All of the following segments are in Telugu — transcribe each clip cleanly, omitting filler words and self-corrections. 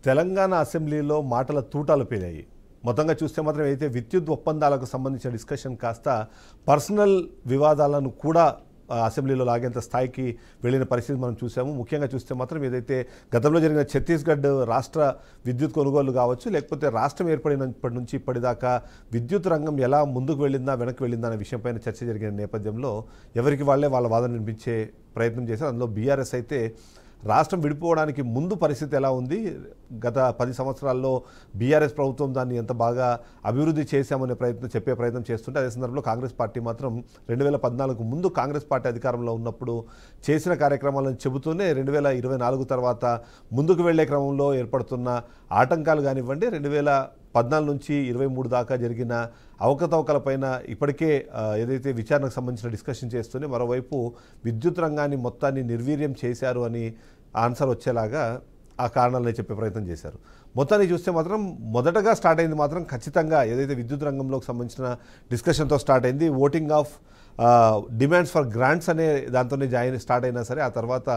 తెలంగాణ అసెంబ్లీలో మాటల తూటాలు పేలాయి. మొత్తంగా చూస్తే మాత్రం ఏదైతే విద్యుత్ ఒప్పందాలకు సంబంధించిన డిస్కషన్ కాస్త పర్సనల్ వివాదాలను కూడా అసెంబ్లీలో లాగేంత స్థాయికి వెళ్ళిన పరిస్థితి మనం చూసాము. ముఖ్యంగా చూస్తే మాత్రం ఏదైతే గతంలో జరిగిన ఛత్తీస్గఢ్ రాష్ట్ర విద్యుత్ కొనుగోలు కావచ్చు, లేకపోతే రాష్ట్రం ఏర్పడినప్పటి నుంచి ఇప్పటిదాకా విద్యుత్ రంగం ఎలా ముందుకు వెళ్ళిందా వెనక్కి వెళ్ళిందా అనే విషయంపైన చర్చ జరిగిన నేపథ్యంలో ఎవరికి వాళ్ళే వాళ్ళ వాదన వినిపించే ప్రయత్నం చేశారు. అందులో బీఆర్ఎస్ అయితే రాష్ట్రం విడిపోవడానికి ముందు పరిస్థితి ఎలా ఉంది, గత 10 సంవత్సరాల్లో బీఆర్ఎస్ ప్రభుత్వం దాన్ని ఎంత బాగా అభివృద్ధి చేశామనే చెప్పే ప్రయత్నం చేస్తుంటే, అదే సందర్భంలో కాంగ్రెస్ పార్టీ మాత్రం 2014 ముందు కాంగ్రెస్ పార్టీ అధికారంలో ఉన్నప్పుడు చేసిన కార్యక్రమాలను చెబుతూనే 2024 తర్వాత ముందుకు వెళ్లే క్రమంలో ఏర్పడుతున్న ఆటంకాలు కానివ్వండి, 2014 నుంచి 23 దాకా జరిగిన అవకతవకలపైన ఇప్పటికే ఏదైతే విచారణకు సంబంధించిన డిస్కషన్ చేస్తూనే మరోవైపు విద్యుత్ రంగాన్ని మొత్తాన్ని నిర్వీర్యం చేశారు అని ఆన్సర్ వచ్చేలాగా ఆ కారణాలని చెప్పే ప్రయత్నం చేశారు. మొత్తాన్ని చూస్తే మాత్రం మొదటగా స్టార్ట్ అయింది మాత్రం ఖచ్చితంగా ఏదైతే విద్యుత్ రంగంలోకి సంబంధించిన డిస్కషన్తో స్టార్ట్ అయింది. Voting of demands for grants అనే దాంతోనే స్టార్ట్ అయినా సరే, ఆ తర్వాత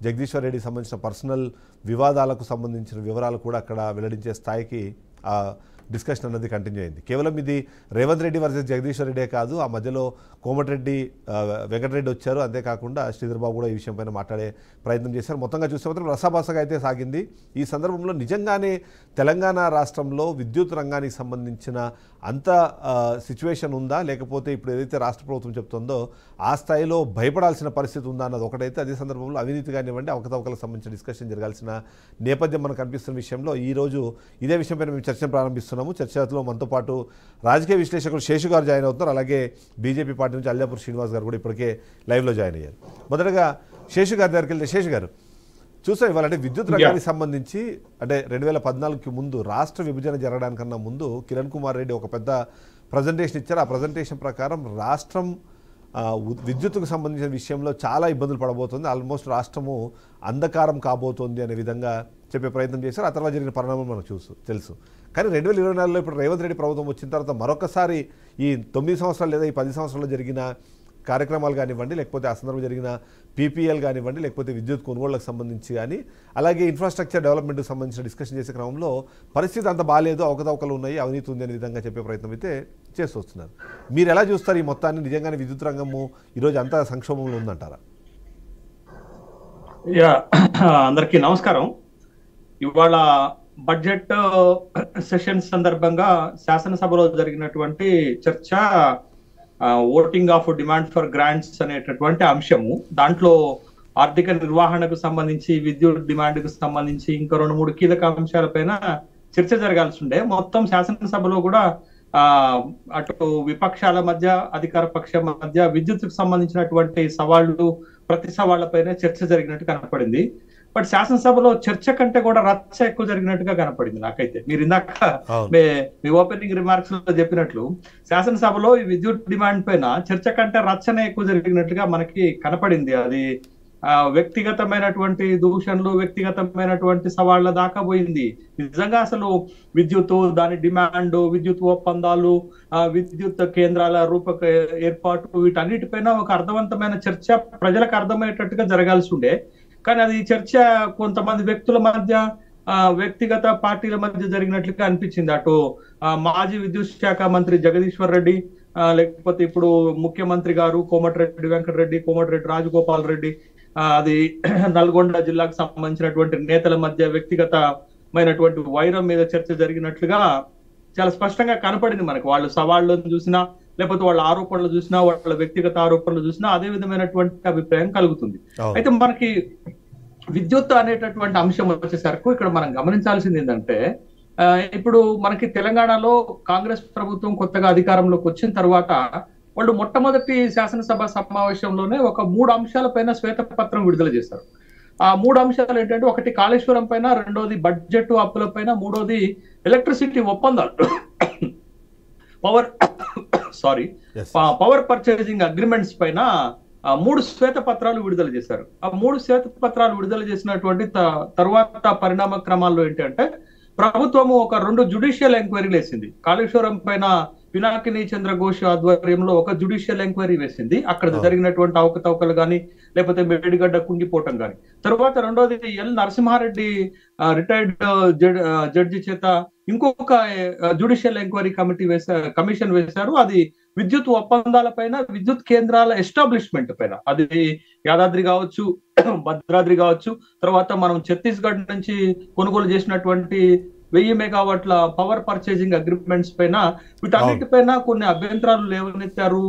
జగదీశ్వర్ రెడ్డికి సంబంధించిన పర్సనల్ వివాదాలకు సంబంధించిన వివరాలు కూడా అక్కడ వెల్లడించే స్థాయికి డిస్కషన్ అన్నది కంటిన్యూ అయింది. కేవలం ఇది రేవంత్ రెడ్డి వర్సెస్ జగదీశ్వర్ రెడ్డే కాదు, ఆ మధ్యలో కోమటిరెడ్డి వెంకటరెడ్డి వచ్చారు. అంతేకాకుండా శ్రీధర్ బాబు కూడా ఈ విషయం పైన మాట్లాడే ప్రయత్నం చేశారు. మొత్తంగా చూస్తే మాత్రం రసాభాసగా అయితే సాగింది. ఈ సందర్భంలో నిజంగానే తెలంగాణ రాష్ట్రంలో విద్యుత్ రంగానికి సంబంధించిన అంత సిచ్యువేషన్ ఉందా, లేకపోతే ఇప్పుడు ఏదైతే రాష్ట్ర ప్రభుత్వం చెప్తుందో ఆ స్థాయిలో భయపడాల్సిన పరిస్థితి ఉందా అన్నది ఒకటైతే, అదే సందర్భంలో అవినీతి కానివ్వండి, అవకతవకలకు సంబంధించిన డిస్కషన్ జరగాల్సిన నేపథ్యం మనకు కనిపిస్తున్న విషయంలో ఈరోజు ఇదే విషయంపైన మేము చర్చను ప్రారంభిస్తున్నాము. చర్చలో మనతో పాటు రాజకీయ విశ్లేషకులు శేషు గారు జాయిన్ అవుతున్నారు. అలాగే బీజేపీ పార్టీ నుంచి అల్లాపూర్ శ్రీనివాస్ గారు కూడా ఇప్పటికే లైవ్లో జాయిన్ అయ్యారు. మొదటగా శేషు గారి దగ్గరికి వెళ్తే, శేషు గారు చూసాం ఇవాళ అంటే విద్యుత్ రంగానికి సంబంధించి అంటే 2014కి ముందు రాష్ట్ర విభజన జరగడానికన్నా ముందు కిరణ్ కుమార్ రెడ్డి ఒక పెద్ద ప్రజెంటేషన్ ఇచ్చారు. ఆ ప్రజెంటేషన్ ప్రకారం రాష్ట్రం విద్యుత్తుకు సంబంధించిన విషయంలో చాలా ఇబ్బందులు పడబోతుంది, ఆల్మోస్ట్ రాష్ట్రము అంధకారం కాబోతోంది అనే విధంగా చెప్పే ప్రయత్నం చేశారు. ఆ తర్వాత జరిగిన పరిణామం మనకు తెలుసు. కానీ 2024లో ఇప్పుడు రేవంత్ రెడ్డి ప్రభుత్వం వచ్చిన తర్వాత మరొకసారి ఈ 9 సంవత్సరాలు లేదా ఈ 10 సంవత్సరాల్లో జరిగిన కార్యక్రమాలు కానివ్వండి, లేకపోతే ఆ సందర్భంలో జరిగిన పీపీఎల్ కానివ్వండి, లేకపోతే విద్యుత్ కొనుగోళ్లకు సంబంధించి కానీ, అలాగే ఇన్ఫ్రాస్ట్రక్చర్ డెవలప్మెంట్కి సంబంధించిన డిస్కషన్ చేసే క్రమంలో పరిస్థితి అంత బాగాలేదు, అవకతవకలు ఉన్నాయి, అవినీతి ఉంది అనే విధంగా చెప్పే ప్రయత్నం అయితే చేస్తూ వస్తున్నారు. మీరు ఎలా చూస్తారు ఈ మొత్తాన్ని? నిజంగానే విద్యుత్ రంగము ఈరోజు అంతా సంక్షోభంలో ఉందంటారా? అందరికీ నమస్కారం. ఇవాళ బడ్జెట్ సెషన్ సందర్భంగా శాసనసభలో జరిగినటువంటి చర్చ voting of demand for grants అనేటటువంటి అంశము. దాంట్లో ఆర్థిక నిర్వహణకు సంబంధించి, విద్యుత్ డిమాండ్కు సంబంధించి ఇంకా 2-3 కీలక అంశాలపైన చర్చ జరగాల్సి ఉండే. మొత్తం శాసనసభలో కూడా అటు విపక్షాల మధ్య, అధికార పక్షం మధ్య విద్యుత్కు సంబంధించినటువంటి సవాళ్లు, ప్రతి సవాళ్లపైన చర్చ జరిగినట్టు కనపడింది. బట్ శాసనసభలో చర్చ కంటే కూడా రచ్చ ఎక్కువ జరిగినట్టుగా కనపడింది నాకైతే. మీరు ఇందాక మీ ఓపెనింగ్ రిమార్క్స్ లో చెప్పినట్లు శాసనసభలో ఈ విద్యుత్ డిమాండ్ పైన చర్చ కంటే రచ్చనే ఎక్కువ జరిగినట్టుగా మనకి కనపడింది. అది వ్యక్తిగతమైనటువంటి దూషణలు, వ్యక్తిగతమైనటువంటి సవాళ్ల దాకా పోయింది. నిజంగా అసలు విద్యుత్, దాని డిమాండ్, విద్యుత్ ఒప్పందాలు, విద్యుత్ కేంద్రాల ఏర్పాటు, వీటన్నిటిపైన ఒక అర్థవంతమైన చర్చ ప్రజలకు అర్థమయ్యేటట్టుగా జరగాల్సి ఉండే. కానీ అది చర్చ కొంతమంది వ్యక్తుల మధ్య, వ్యక్తిగత పార్టీల మధ్య జరిగినట్లుగా అనిపించింది. అటు మాజీ విద్యుత్ శాఖ మంత్రి జగదీశ్వర్ రెడ్డి, లేకపోతే ఇప్పుడు ముఖ్యమంత్రి గారు కోమటిరెడ్డి వెంకటరెడ్డి, కోమటిరెడ్డి రాజగోపాల్ రెడ్డి, అది నల్గొండ జిల్లాకు సంబంధించినటువంటి నేతల మధ్య వ్యక్తిగతమైనటువంటి వైరం మీద చర్చ జరిగినట్లుగా చాలా స్పష్టంగా కనపడింది మనకు. వాళ్ళు సవాళ్ళను చూసినా, లేకపోతే వాళ్ళ ఆరోపణలు చూసినా, వాళ్ళ వ్యక్తిగత ఆరోపణలు చూసినా అదే విధమైనటువంటి అభిప్రాయం కలుగుతుంది. అయితే మనకి విద్యుత్ అనేటటువంటి అంశం వచ్చేసరికి ఇక్కడ మనం గమనించాల్సింది ఏంటంటే, ఇప్పుడు మనకి తెలంగాణలో కాంగ్రెస్ ప్రభుత్వం కొత్తగా అధికారంలోకి వచ్చిన తర్వాత వాళ్ళు మొట్టమొదటి శాసనసభ సమావేశంలోనే ఒక 3 అంశాలపైన శ్వేతపత్రం విడుదల చేశారు. ఆ 3 అంశాలు ఏంటంటే, ఒకటి కాళేశ్వరం పైన, రెండోది బడ్జెట్ అప్పుల పైన, మూడోది ఎలక్ట్రిసిటీ ఒప్పందాలు, పవర్ పర్చేసింగ్ అగ్రిమెంట్స్ పైన 3 శ్వేతపత్రాలు విడుదల చేశారు. ఆ 3 శ్వేతపత్రాలు విడుదల చేసినటువంటి తర్వాత పరిణామ క్రమాల్లో ఏంటంటే, ప్రభుత్వము ఒక 2 జ్యుడిషియల్ ఎంక్వైరీలు వేసింది. కాళేశ్వరం పైన పినాకిని చంద్రఘోష్ ఆధ్వర్యంలో ఒక జ్యుడిషియల్ ఎంక్వైరీ వేసింది. అక్కడ జరిగినటువంటి అవకతవకలు కానీ లేకపోతే మేడిగడ్డ కుంగిపోవటం కానీ. తర్వాత రెండోది ఎల్ నరసింహారెడ్డి రిటైర్డ్ జడ్జి చేత ఇంకొక జ్యుడిషియల్ ఎంక్వైరీ కమిషన్ వేశారు. అది విద్యుత్ ఒప్పందాల పైన, విద్యుత్ కేంద్రాల ఎస్టాబ్లిష్మెంట్ పైన, అది యాదాద్రి కావచ్చు, భద్రాద్రి కావచ్చు, తర్వాత మనం ఛత్తీస్గఢ్ నుంచి కొనుగోలు చేసినటువంటి 1000 మెగావాట్ల పవర్ పర్చేసింగ్ అగ్రిమెంట్స్ పైన, వీటన్నిటిపైన కొన్ని అభ్యంతరాలు లేవనెత్తారు.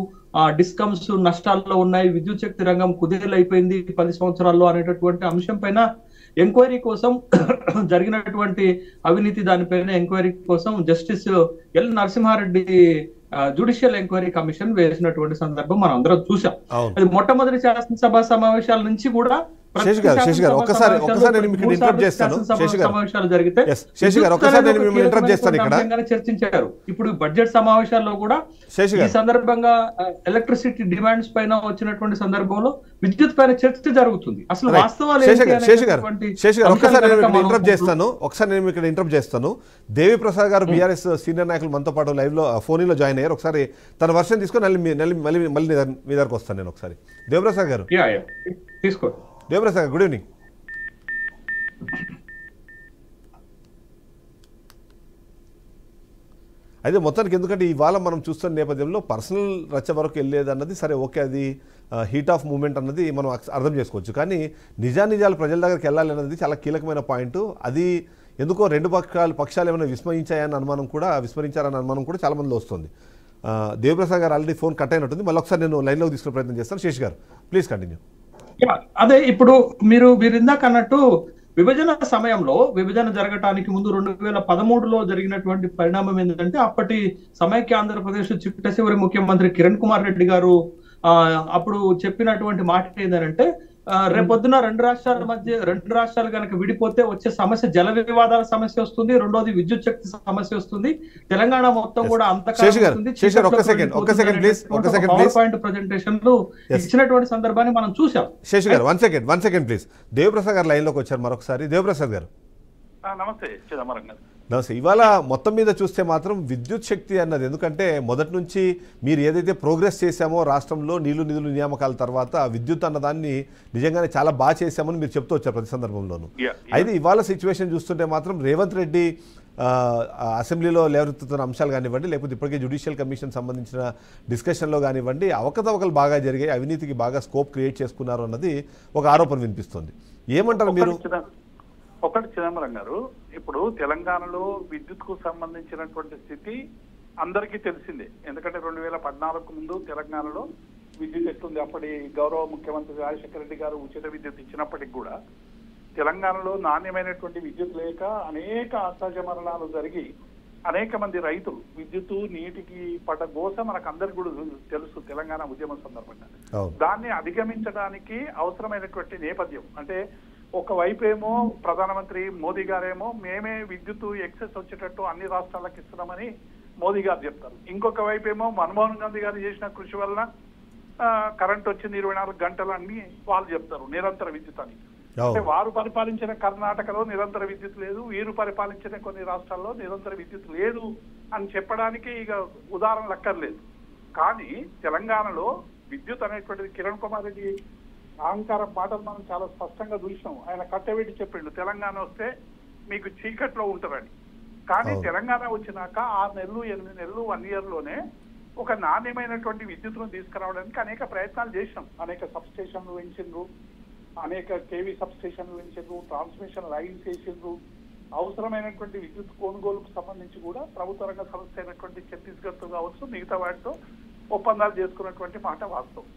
డిస్కమ్స్ నష్టాల్లో ఉన్నాయి, విద్యుత్ శక్తి రంగం కుదేలైపోయింది 10 సంవత్సరాల్లో అనేటటువంటి అంశం పైన ఎంక్వైరీ కోసం జరిగినటువంటి అవినీతి దానిపైన ఎంక్వైరీ కోసం justice L Narasimha Reddy judicial enquiry commission వేసినటువంటి సందర్భం మనం అందరం చూసాం. అది మొట్టమొదటి శాసనసభ సమావేశాల నుంచి కూడా చర్చించారు. ఇప్పుడు బడ్జెట్ సమావేశాల్లో కూడా ఈ సందర్భంగా ఎలక్ట్రిసిటీ డిమాండ్స్ పైన వచ్చినటువంటి సందర్భంలో విద్యుత్ పైన చర్చ జరుగుతుంది. అసలు వాస్తవాలు ఇంటరప్ట్ చేస్తాను. దేవి ప్రసాద్ గారు బీఆర్ఎస్ సీనియర్ నాయకులు మనతో పాటు లైవ్ లో ఫోన్ లో జాయిన్ అయ్యారు. ఒకసారి తన వర్షన్ తీసుకొని మళ్ళీ మీ దగ్గరకు వస్తాను నేను. ఒకసారి దేవప్రసాద్ గారు తీసుకో. Devaprasad good evening. అయితే మొత్తానికి ఎందుకంటే ఇవాళ మనం చూస్తున్న నేపథ్యంలో పర్సనల్ రచ్చ వరకు వెళ్ళేది అన్నది సరే ఓకే, అది హీట్ ఆఫ్ మూమెంట్ అన్నది మనం అర్థం చేసుకోవచ్చు. కానీ నిజాలు ప్రజల దగ్గరికి వెళ్ళాలి అన్నది చాలా కీలకమైన పాయింట్. అది ఎందుకో రెండు పక్షాలు ఏమైనా విస్మరించారన్న అనుమానం కూడా చాలా మందిలో వస్తుంది. దేవప్రసాద్ గారు ఆల్రెడీ ఫోన్ కట్ అయినట్టుంది. మళ్ళీ ఒకసారి నేను లైన్లోకి తీసుకునే ప్రయత్నం చేస్తాను. శేష్ గారు ప్లీజ్ కంటిన్యూ. అదే ఇప్పుడు మీరు ఇందాక అన్నట్టు విభజన సమయంలో, విభజన జరగటానికి ముందు 2013లో జరిగినటువంటి పరిణామం ఏంటంటే, అప్పటి సమైక్య ఆంధ్రప్రదేశ్ చిట్ట చివరి ముఖ్యమంత్రి కిరణ్ కుమార్ రెడ్డి గారు అప్పుడు చెప్పినటువంటి మాట ఏంటంటే, రేపొద్దున రెండు రాష్ట్రాలు కనుక విడిపోతే వచ్చే సమస్య జల వివాదాల సమస్య వస్తుంది, రెండోది విద్యుత్ శక్తి సమస్య వస్తుంది, తెలంగాణ మొత్తం కూడా పాయింట్ ప్రెజెంటేషన్లు ఇచ్చినటువంటి సందర్భాన్ని మనం చూసాం. శేష్ గారు వన్ సెకండ్ ప్లీజ్. దేవప్రసాద్ గారు లైన్ లోకి వచ్చారు మరొకసారి. దేవప్రసాద్ గారు నమస్తే. చిదంబరం గారు నమస్తే. ఇవాళ మొత్తం మీద చూస్తే మాత్రం విద్యుత్ శక్తి అన్నది, ఎందుకంటే మొదటి నుంచి మీరు ఏదైతే ప్రోగ్రెస్ చేశామో రాష్ట్రంలో నిధులు నియామకాల తర్వాత విద్యుత్ అన్నదాన్ని నిజంగానే చాలా బాగా చేశామని మీరు చెప్తూ వచ్చారు ప్రతి సందర్భంలోనూ. అయితే ఇవాళ సిచ్యువేషన్ చూస్తుంటే మాత్రం రేవంత్ రెడ్డి అసెంబ్లీలో లేవనెత్తుతున్న అంశాలు కానివ్వండి, లేకపోతే ఇప్పటికే జ్యుడిషియల్ కమిషన్ సంబంధించిన డిస్కషన్లో కానివ్వండి, అవకతవకలు బాగా జరిగాయి, అవినీతికి బాగా స్కోప్ క్రియేట్ చేసుకున్నారు అన్నది ఒక ఆరోపణ వినిపిస్తుంది. ఏమంటారు మీరు? ఒకటి చిదంబరం గారు, ఇప్పుడు తెలంగాణలో విద్యుత్ కు సంబంధించినటువంటి స్థితి అందరికీ తెలిసిందే. ఎందుకంటే 2014కు ముందు తెలంగాణలో విద్యుత్ ఎట్లుంది, అప్పటి గౌరవ ముఖ్యమంత్రి రాజశేఖర రెడ్డి గారు ఉచిత విద్యుత్ ఇచ్చినప్పటికి కూడా తెలంగాణలో నాణ్యమైనటువంటి విద్యుత్ లేక అనేక అసహజ మరణాలు జరిగి అనేక మంది రైతులు విద్యుత్ నీటికి పడ్డ గోస మనకు అందరికి కూడా తెలుసు తెలంగాణ ఉద్యమం సందర్భంగా. దాన్ని అధిగమించడానికి అవసరమైనటువంటి నేపథ్యం అంటే, ఒకవైపు ఏమో ప్రధానమంత్రి మోదీ గారేమో మేమే విద్యుత్ ఎక్సెస్ వచ్చేటట్టు అన్ని రాష్ట్రాలకు ఇస్తున్నామని మోదీ గారు చెప్తారు. ఇంకొక వైపు ఏమో మన్మోహన్ గాంధీ గారు చేసిన కృషి వలన కరెంట్ వచ్చింది 24 గంటలు అని వాళ్ళు చెప్తారు, నిరంతర విద్యుత్ అని. అంటే వారు పరిపాలించిన కర్ణాటకలో నిరంతర విద్యుత్ లేదు, వీరు పరిపాలించిన కొన్ని రాష్ట్రాల్లో నిరంతర విద్యుత్ లేదు అని చెప్పడానికి ఇక ఉదాహరణలు అక్కర్లేదు. కానీ తెలంగాణలో విద్యుత్ అనేటువంటిది కిరణ్ కుమార్ రెడ్డి అహంకారం మాటలు మనం చాలా స్పష్టంగా చూసినాం. ఆయన కట్టబెట్టి చెప్పిండు తెలంగాణ వస్తే మీకు చీకట్లో ఉంటారని. కానీ తెలంగాణ వచ్చినాక 6 నెలలు 8 నెలలు 1 year లోనే ఒక నాణ్యమైనటువంటి విద్యుత్తును తీసుకురావడానికి అనేక ప్రయత్నాలు చేసినాం. అనేక సబ్ స్టేషన్లు పెంచిండ్రు, అనేక కేవీ సబ్ స్టేషన్లు పెంచిండ్రు, ట్రాన్స్మిషన్ లైన్స్ వేసిండ్రు. అవసరమైనటువంటి విద్యుత్ కొనుగోలుకు సంబంధించి కూడా ప్రభుత్వ రంగ సంస్థ అయినటువంటి ఛత్తీస్గఢ్తో కావచ్చు మిగతా వాటితో ఒప్పందాలు చేసుకున్నటువంటి మాట వాస్తవం.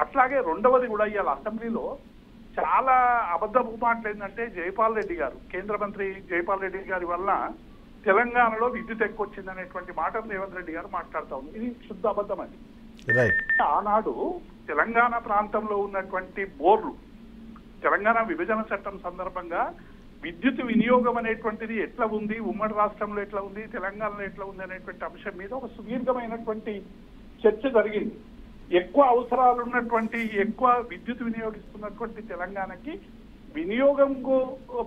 అట్లాగే రెండవది కూడా ఇవాళ అసెంబ్లీలో చాలా అబద్ధపు మాటలు ఏంటంటే, జైపాల్ రెడ్డి గారు కేంద్ర మంత్రి జైపాల్ రెడ్డి గారి వల్ల తెలంగాణలో విద్యుత్ ఎక్కువ వచ్చింది అనేటువంటి మాటలు రేవంత్ రెడ్డి గారు మాట్లాడుతూ ఉంది. ఇది శుద్ధ అబద్ధం అని. ఆనాడు తెలంగాణ ప్రాంతంలో ఉన్నటువంటి బోర్లు తెలంగాణ విభజన చట్టం సందర్భంగా విద్యుత్ వినియోగం అనేటువంటిది ఎట్లా ఉంది, ఉమ్మడి రాష్ట్రంలో ఎట్లా ఉంది, తెలంగాణలో ఎట్లా ఉంది అనేటువంటి అంశం మీద ఒక సుదీర్ఘమైనటువంటి చర్చ జరిగింది. ఎక్కువ అవసరాలు ఉన్నటువంటి ఎక్కువ విద్యుత్ వినియోగిస్తున్నటువంటి తెలంగాణకి వినియోగంకు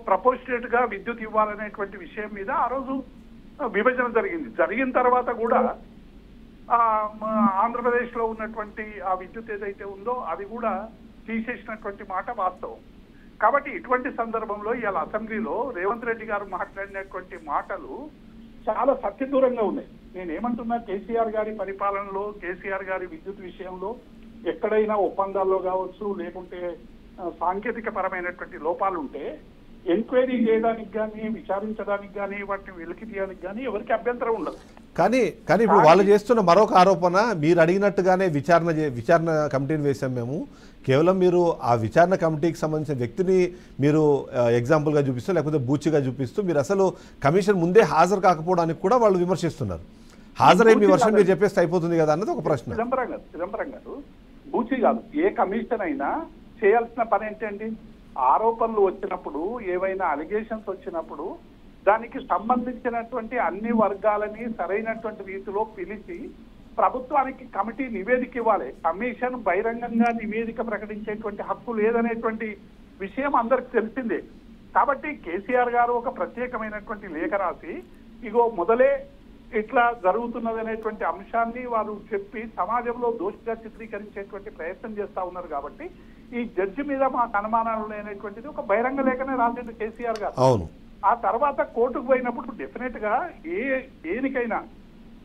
ప్రపోర్షనేట్ గా విద్యుత్ ఇవ్వాలనేటువంటి విషయం మీద ఆ రోజు విభజన జరిగింది. జరిగిన తర్వాత కూడా ఆంధ్రప్రదేశ్ లో ఉన్నటువంటి ఆ విద్యుత్ ఏదైతే ఉందో అది కూడా తీసేసినటువంటి మాట వాస్తవం. కాబట్టి ఇటువంటి సందర్భంలో ఇవాళ అసెంబ్లీలో రేవంత్ రెడ్డి గారు మాట్లాడినటువంటి మాటలు చాలా సత్యదూరంగా ఉన్నాయి. నేనేమంటున్నా, కేసీఆర్ గారి పరిపాలనలో, కేసీఆర్ గారి విద్యుత్ విషయంలో ఎక్కడైనా ఒప్పందాల్లో కావచ్చు, లేకుంటే సాంకేతిక పరమైనటువంటి లోపాలు ఉంటే ఎంక్వైరీ చేయడానికి కానీ, విచారించడానికి కానీ, వాటిని వెలికి తీయడానికి కానీ ఎవరికి అభ్యంతరం ఉండదు. కానీ ఇప్పుడు వాళ్ళు చేస్తున్న మరొక ఆరోపణ, మీరు అడిగినట్టుగానే విచారణ కమిటీని వేశాం మేము, కేవలం మీరు ఆ విచారణ కమిటీకి సంబంధించిన వ్యక్తిని మీరు ఎగ్జాంపుల్గా చూపిస్తూ లేకపోతే బూచిగా చూపిస్తూ మీరు అసలు కమిషన్ ముందే హాజరు కాకపోవడానికి కూడా వాళ్ళు విమర్శిస్తున్నారు. హాజరై మీ వర్షం మీరు చెప్పేస్తే అయిపోతుంది కదా అన్నది ఒక ప్రశ్న. చిదంబరం గారు బూచి కాదు, ఏ కమిషన్ అయినా చేయాల్సిన పని ఏంటండి? ఆరోపణలు వచ్చినప్పుడు, ఏవైనా అలిగేషన్స్ వచ్చినప్పుడు దానికి సంబంధించినటువంటి అన్ని వర్గాలని సరైనటువంటి రీతిలో పిలిచి ప్రభుత్వానికి కమిటీ నివేదిక ఇవ్వాలి. కమిషన్ బహిరంగంగా నివేదిక ప్రకటించేటువంటి హక్కు లేదనేటువంటి విషయం అందరికి తెలిసిందే. కాబట్టి కేసీఆర్ గారు ఒక ప్రత్యేకమైనటువంటి లేఖ రాసి ఇగో మొదలే ఇట్లా జరుగుతున్నది అనేటువంటి అంశాన్ని వారు చెప్పి సమాజంలో దోషిగా చిత్రీకరించేటువంటి ప్రయత్నం చేస్తా ఉన్నారు. కాబట్టి ఈ జడ్జి మీద మాకు అనుమానాలు లేనటువంటిది ఒక బహిరంగ లేఖనే రాసింది కేసీఆర్ గారు. అవును. ఆ తర్వాత కోర్టుకు పోయినప్పుడు డెఫినెట్ గా దేనికైనా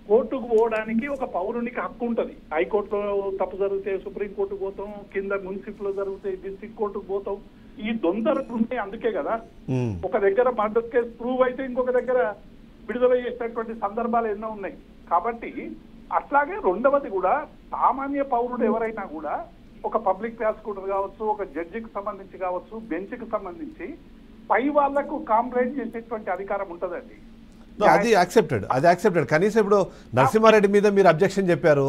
కోర్టుకు పోవడానికి ఒక పౌరునికి హక్కు ఉంటది. హైకోర్టులో తప్పు జరిగితే సుప్రీంకోర్టుకు పోతాం, కింద మున్సిపల్ లో జరిగితే డిస్ట్రిక్ట్ కోర్టుకు పోతాం. ఈ దొందరలు ఉంటే అందుకే కదా ఒక దగ్గర మర్డర్ కేసు ప్రూవ్ అయితే ఇంకొక దగ్గర విడుదల చేసినటువంటి సందర్భాలు ఎన్నో ఉన్నాయి. కాబట్టి అట్లాగే రెండవది కూడా సామాన్య పౌరుడు ఎవరైనా కూడా ఒక పబ్లిక్ ప్రాసిక్యూటర్ కావచ్చు, ఒక జడ్జికి సంబంధించి కావచ్చు, బెంచ్కి సంబంధించి పై వాళ్లకు కాంప్లైంట్ చేసేటువంటి అధికారం ఉంటుందండి. అది యాక్సెప్టెడ్. కనీసం ఇప్పుడు నరసింహారెడ్డి మీద మీరు అబ్జెక్షన్ చెప్పారు,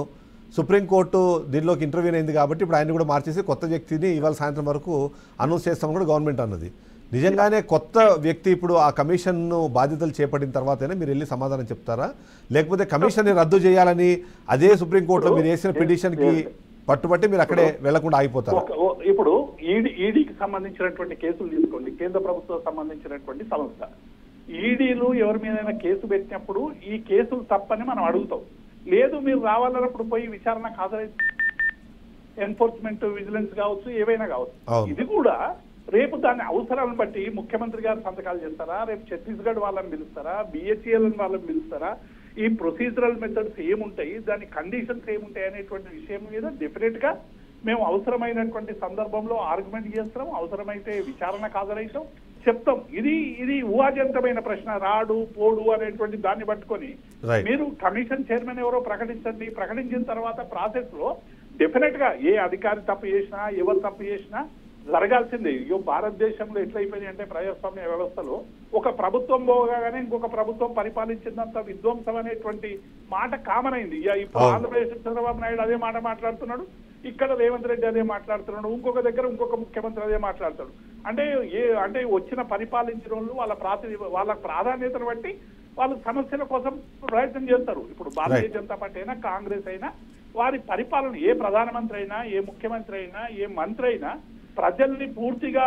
సుప్రీంకోర్టు దీనిలోకి ఇంటర్వ్యూన్ అయింది కాబట్టి ఇప్పుడు ఆయన కూడా మార్చేసి కొత్త వ్యక్తిని ఇవాళ సాయంత్రం వరకు అనౌన్స్ చేస్తామని కూడా గవర్నమెంట్ అన్నది. నిజంగానే కొత్త వ్యక్తి ఇప్పుడు ఆ కమిషన్ను బాధ్యతలు చేపట్టిన తర్వాతనే మీరు వెళ్ళి సమాధానం చెప్తారా, లేకపోతే కమిషన్ రద్దు చేయాలని అదే సుప్రీంకోర్టులో మీరు వేసిన పిటిషన్కి పట్టుబట్టి మీరు అక్కడే వెళ్లకుండా ఆగిపోతారు? ఇప్పుడు ఈడీకి సంబంధించినటువంటి కేసులు తీసుకోండి, కేంద్ర ప్రభుత్వం సంబంధించినటువంటి సంస్థ. ఈడీలు ఎవరి మీదైనా కేసు పెట్టినప్పుడు ఈ కేసులు తప్పని మనం అడుగుతాం. లేదు మీరు రావాలన్నప్పుడు పోయి విచారణకు హాజరైతే ఎన్ఫోర్స్మెంట్, విజిలెన్స్ కావచ్చు, ఏవైనా కావచ్చు. ఇది కూడా రేపు దాని అవసరాలను బట్టి ముఖ్యమంత్రి గారు సంతకాలు చేస్తారా, రేపు ఛత్తీస్గఢ్ వాళ్ళని పిలుస్తారా, బిహెచ్ఎల్ వాళ్ళని పిలుస్తారా, ఈ ప్రొసీజరల్ మెథడ్స్ ఏముంటాయి, దాని కండిషన్స్ ఏముంటాయి అనేటువంటి విషయం మీద డెఫినెట్ గా మేము అవసరమైనటువంటి సందర్భంలో ఆర్గ్యుమెంట్ చేస్తాం, అవసరమైతే విచారణకు హాజరైతాం, చెప్తాం. ఇది ఊహాజనితమైన ప్రశ్న. రాడు పోడు అనేటువంటి దాన్ని పట్టుకొని మీరు కమిషన్ చైర్మన్ ఎవరో ప్రకటించండి. ప్రకటించిన తర్వాత ప్రాసెస్ లో డెఫినెట్ గా ఏ అధికారి తప్పు చేసినా, ఎవరు తప్పు చేసినా జరగాల్సిందే. ఇయో భారతదేశంలో ఎట్లయిపోయింది అంటే ప్రజాస్వామ్య వ్యవస్థలో ఒక ప్రభుత్వం పోగానే ఇంకొక ప్రభుత్వం పరిపాలించినంత విధ్వంసం అనేటువంటి మాట కామన్ అయింది. ఇప్పుడు ఆంధ్రప్రదేశ్ చంద్రబాబు నాయుడు అదే మాట మాట్లాడుతున్నాడు, ఇక్కడ రేవంత్ రెడ్డి అదే మాట్లాడుతున్నాడు, ఇంకొక దగ్గర ఇంకొక ముఖ్యమంత్రి అదే మాట్లాడతాడు. అంటే వచ్చిన పరిపాలించిన వాళ్ళు వాళ్ళ ప్రాధాన్యతను బట్టి వాళ్ళు సమస్యల కోసం ప్రయత్నం చేస్తారు. ఇప్పుడు భారతీయ జనతా పార్టీ అయినా, కాంగ్రెస్ అయినా వారి పరిపాలన, ఏ ప్రధానమంత్రి అయినా, ఏ ముఖ్యమంత్రి అయినా, ఏ మంత్రి అయినా ప్రజల్ని పూర్తిగా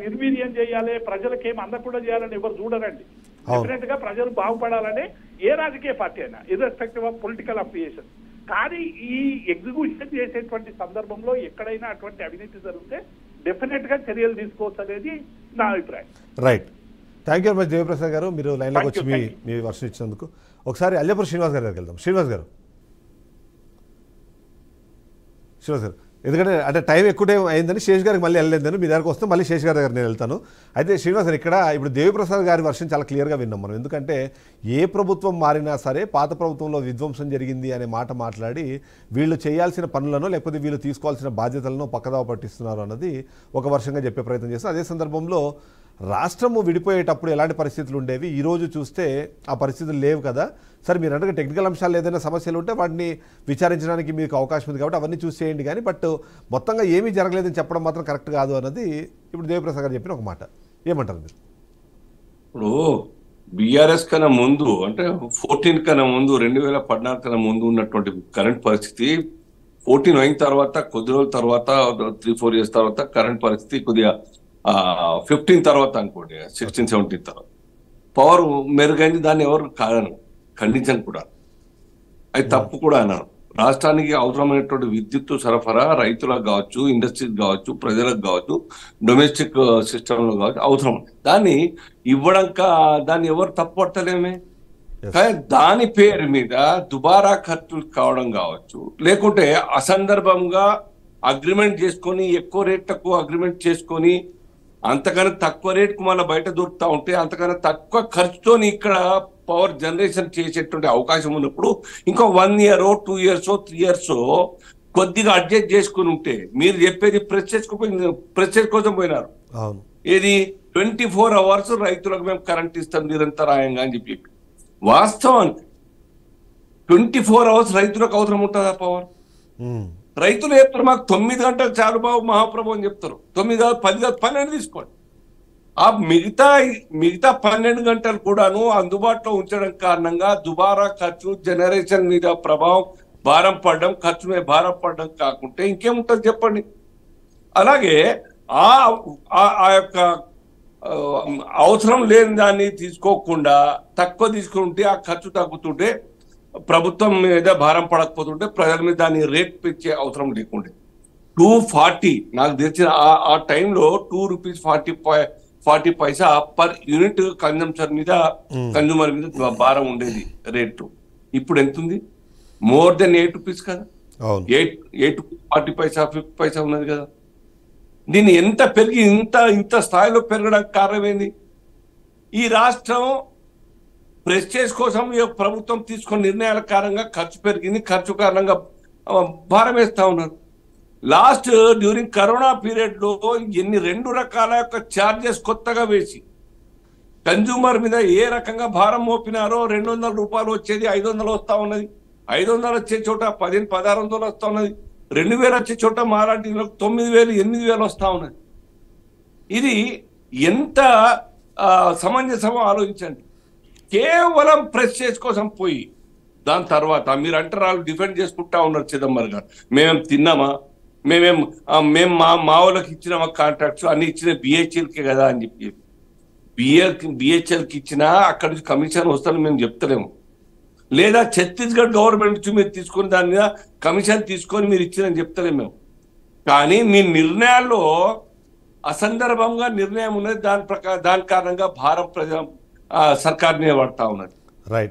నిర్వీర్యం చేయాలి, ప్రజలకు ఏం అందకుండా చేయాలని ఎవరు చూడరండి. డెఫినెట్ గా ప్రజలు బాగుపడాలని ఏ రాజకీయ పార్టీ అయినా, ఇర్రెస్పెక్టివ్ ఆఫ్ పొలిటికల్ అఫిలియేషన్. కానీ ఈ ఎగ్జిక్యూషన్ చేసేటువంటి సందర్భంలో ఎక్కడైనా అటువంటి అవినీతి జరిగితే డెఫినెట్ గా చర్యలు తీసుకోవచ్చు అనేది నా అభిప్రాయం. Right. Thank you very much Devi Prasad గారు, మీరు లైన్లోకి వచ్చి మీ వర్షం ఇచ్చినందుకు. ఒకసారి అల్లాపూర్ శ్రీనివాస్ గారి దగ్గరికి వెళ్దాం. శ్రీనివాస్ గారు, ఎందుకంటే అంటే టైం ఎక్కువ టైం అయిందని శేష్ గారికి మళ్ళీ వెళ్ళలేదని మీ దగ్గరకు వస్తే మళ్ళీ శేష్ గారి దగ్గర నేను వెళ్తాను. అయితే శ్రీనివాస్ గారు, ఇక్కడ ఇప్పుడు దేవిప్రసాద్ గారి వర్షం చాలా క్లియర్గా విన్నాం మనం. ఎందుకంటే ఏ ప్రభుత్వం మారినా సరే పాత ప్రభుత్వంలో విధ్వంసం జరిగింది అనే మాట మాట్లాడి వీళ్ళు చేయాల్సిన పనులను లేకపోతే వీళ్ళు తీసుకోవాల్సిన బాధ్యతలను పక్కదావ పట్టిస్తున్నారు అన్నది ఒక వర్షంగా చెప్పే ప్రయత్నం చేస్తారు. అదే సందర్భంలో రాష్ట్రము విడిపోయేటప్పుడు ఎలాంటి పరిస్థితులు ఉండేవి, ఈరోజు చూస్తే ఆ పరిస్థితులు లేవు కదా. సరే మీరు అంటే టెక్నికల్ అంశాలు ఏదైనా సమస్యలు ఉంటే వాటిని విచారించడానికి మీకు అవకాశం ఉంది కాబట్టి అవన్నీ చూసి చేయండి, కానీ బట్ మొత్తంగా ఏమీ జరగలేదని చెప్పడం మాత్రం కరెక్ట్ కాదు అన్నది ఇప్పుడు దేవిప్రసాద్ గారు చెప్పిన ఒక మాట. ఏమంటారు మీరు? ఇప్పుడు బీఆర్ఎస్ కన్నా ముందు అంటే 14 కన్నా ముందు 2014 కన్నా ముందు ఉన్నటువంటి కరెంట్ పరిస్థితి 14 అయిన తర్వాత కొద్ది రోజుల తర్వాత 3-4 years తర్వాత కరెంట్ పరిస్థితి కొద్దిగా 15 తర్వాత అనుకోండి, 16-17 తర్వాత పవర్ మెరుగైంది. దాన్ని ఎవరు ఖండించను కూడా. అది తప్పు కూడా అన్నాను. రాష్ట్రానికి అవసరమైనటువంటి విద్యుత్ సరఫరా రైతులకు కావచ్చు, ఇండస్ట్రీస్ కావచ్చు, ప్రజలకు కావచ్చు, డొమెస్టిక్ సిస్టంలో కావచ్చు అవసరం. దాన్ని ఇవ్వడంక దాన్ని ఎవరు తప్పు పట్టలేమే. కానీ దాని పేరు మీద దుబారా ఖర్చులు కావడం కావచ్చు, లేకుంటే అసందర్భంగా అగ్రిమెంట్ చేసుకొని ఎక్కువ రేట్లకు అగ్రిమెంట్ చేసుకొని అంతకన్నా తక్కువ రేటుకు మళ్ళీ బయట దొరుకుతా ఉంటే అంతకన్నా తక్కువ ఖర్చుతో ఇక్కడ పవర్ జనరేషన్ చేసేటువంటి అవకాశం ఉన్నప్పుడు ఇంకో 1 year 2 years 3 years కొద్దిగా అడ్జస్ట్ చేసుకుని ఉంటే, మీరు చెప్పేది ప్రెస్టేజ్ కోసం పోయినారు. ఏది 24 hours రైతులకు మేము కరెంట్ ఇస్తాం నిరంతరాయంగా అని చెప్పి వాస్తవానికి 24 hours రైతులకు అవసరం ఉంటుందా పవర్? రైతులు చెప్తారు మాకు 9 గంటలు చాలు బాబు మహాప్రభు అని చెప్తారు. 9 కాదు 10 కాదు 12 తీసుకోండి. ఆ మిగతా 12 గంటలు కూడాను అందుబాటులో ఉంచడం కారణంగా దుబారా ఖర్చు, జనరేషన్ మీద ప్రభావం, భారం పడడం, ఖర్చు మీద భారం పడడం కాకుంటే ఇంకేముంటుంది చెప్పండి. అలాగే ఆ యొక్క అవసరం లేని దాన్ని తీసుకోకుండా తక్కువ తీసుకుంటే ఆ ఖర్చు తగ్గుతుంటే, ప్రభుత్వం మీద భారం పడకపోతుంటే, ప్రజల మీద దాన్ని రేట్ పెంచే అవసరం లేకుండే. 240 నాకు తెలిసిన ఆ టైంలో ₹2.40 పర్ యూనిట్ కన్జంప్షన్ మీద కన్జ్యూమర్ మీద భారం ఉండేది రేటు. ఇప్పుడు ఎంత ఉంది? మోర్ దెన్ ₹8 కదా. 8.40 50 ఉన్నది కదా. దీన్ని ఎంత పెరిగి ఇంత స్థాయిలో పెరగడానికి కారణం ఏంది? ఈ రాష్ట్రం ప్రెస్టేజ్ కోసం ప్రభుత్వం తీసుకున్న నిర్ణయాల కారణంగా ఖర్చు పెరిగింది, ఖర్చు కారణంగా భారం వేస్తా ఉన్నారు. లాస్ట్ డ్యూరింగ్ కరోనా పీరియడ్ లో ఎన్ని 2 రకాల యొక్క ఛార్జెస్ కొత్తగా వేసి కన్జ్యూమర్ మీద ఏ రకంగా భారం మోపినారో, ₹200 వచ్చేది 500 వస్తా ఉన్నది, 500 వచ్చే చోట 1500-1600 వస్తా ఉన్నది, 2000 వచ్చే చోట మాలాంటి 9000-8000 వస్తా ఉన్నది. ఇది ఎంత సమంజసమో ఆలోచించండి. కేవలం ప్రెస్టేజ్ కోసం పోయి దాని తర్వాత మీరు అంటారు వాళ్ళు డిఫెండ్ చేసుకుంటా ఉన్నారు చిదంబరం గారు, మేమేం తిన్నామా, మేము మా వాళ్ళకి ఇచ్చినామా కాంట్రాక్ట్స్ అన్ని ఇచ్చిన బిహెచ్ఎల్కే కదా అని చెప్పి. బిహెచ్ఎల్కి ఇచ్చినా అక్కడి నుంచి కమిషన్ వస్తుందని మేము చెప్తలేము. లేదా ఛత్తీస్గఢ్ గవర్నమెంట్ నుంచి మీరు తీసుకుని దాని మీద కమిషన్ తీసుకొని మీరు ఇచ్చినని చెప్తలేము మేము. కానీ మీ నిర్ణయాల్లో అసందర్భంగా నిర్ణయం ఉన్నది, దాని కారణంగా భారం సర్కార్ మీద పడతా ఉన్నది.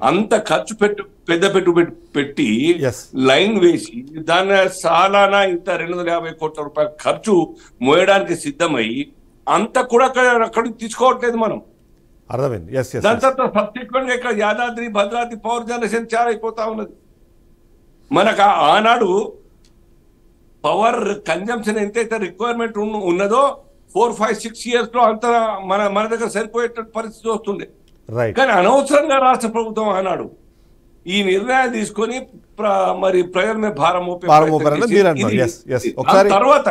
అంత ఖర్చు పెద్ద పెట్టుబడి పెట్టి లైన్ వేసి దాని సాలానా ఇంత ₹250 కోట్ల ఖర్చు మోయడానికి సిద్ధమై అంత కూడా అక్కడ తీసుకోవట్లేదు మనం. అర్థమైంది. దాని తర్వాత సబ్సిక్వెంట్ గా ఇక్కడ యాదాద్రి భద్రాద్రి పవర్ జనరేషన్ చాలా అయిపోతా ఉన్నది. మనకు ఆనాడు పవర్ కన్జంప్షన్ ఎంతైతే రిక్వైర్మెంట్ ఉన్నదో 4-5-6 years లో అంత మన దగ్గర సరిపోయేట పరిస్థితి వస్తుండే. కానీ అనవసరంగా రాష్ట్ర ప్రభుత్వం ఆనాడు ఈ నిర్ణయాలు తీసుకొని మరి ప్రజల మీద భారం తర్వాత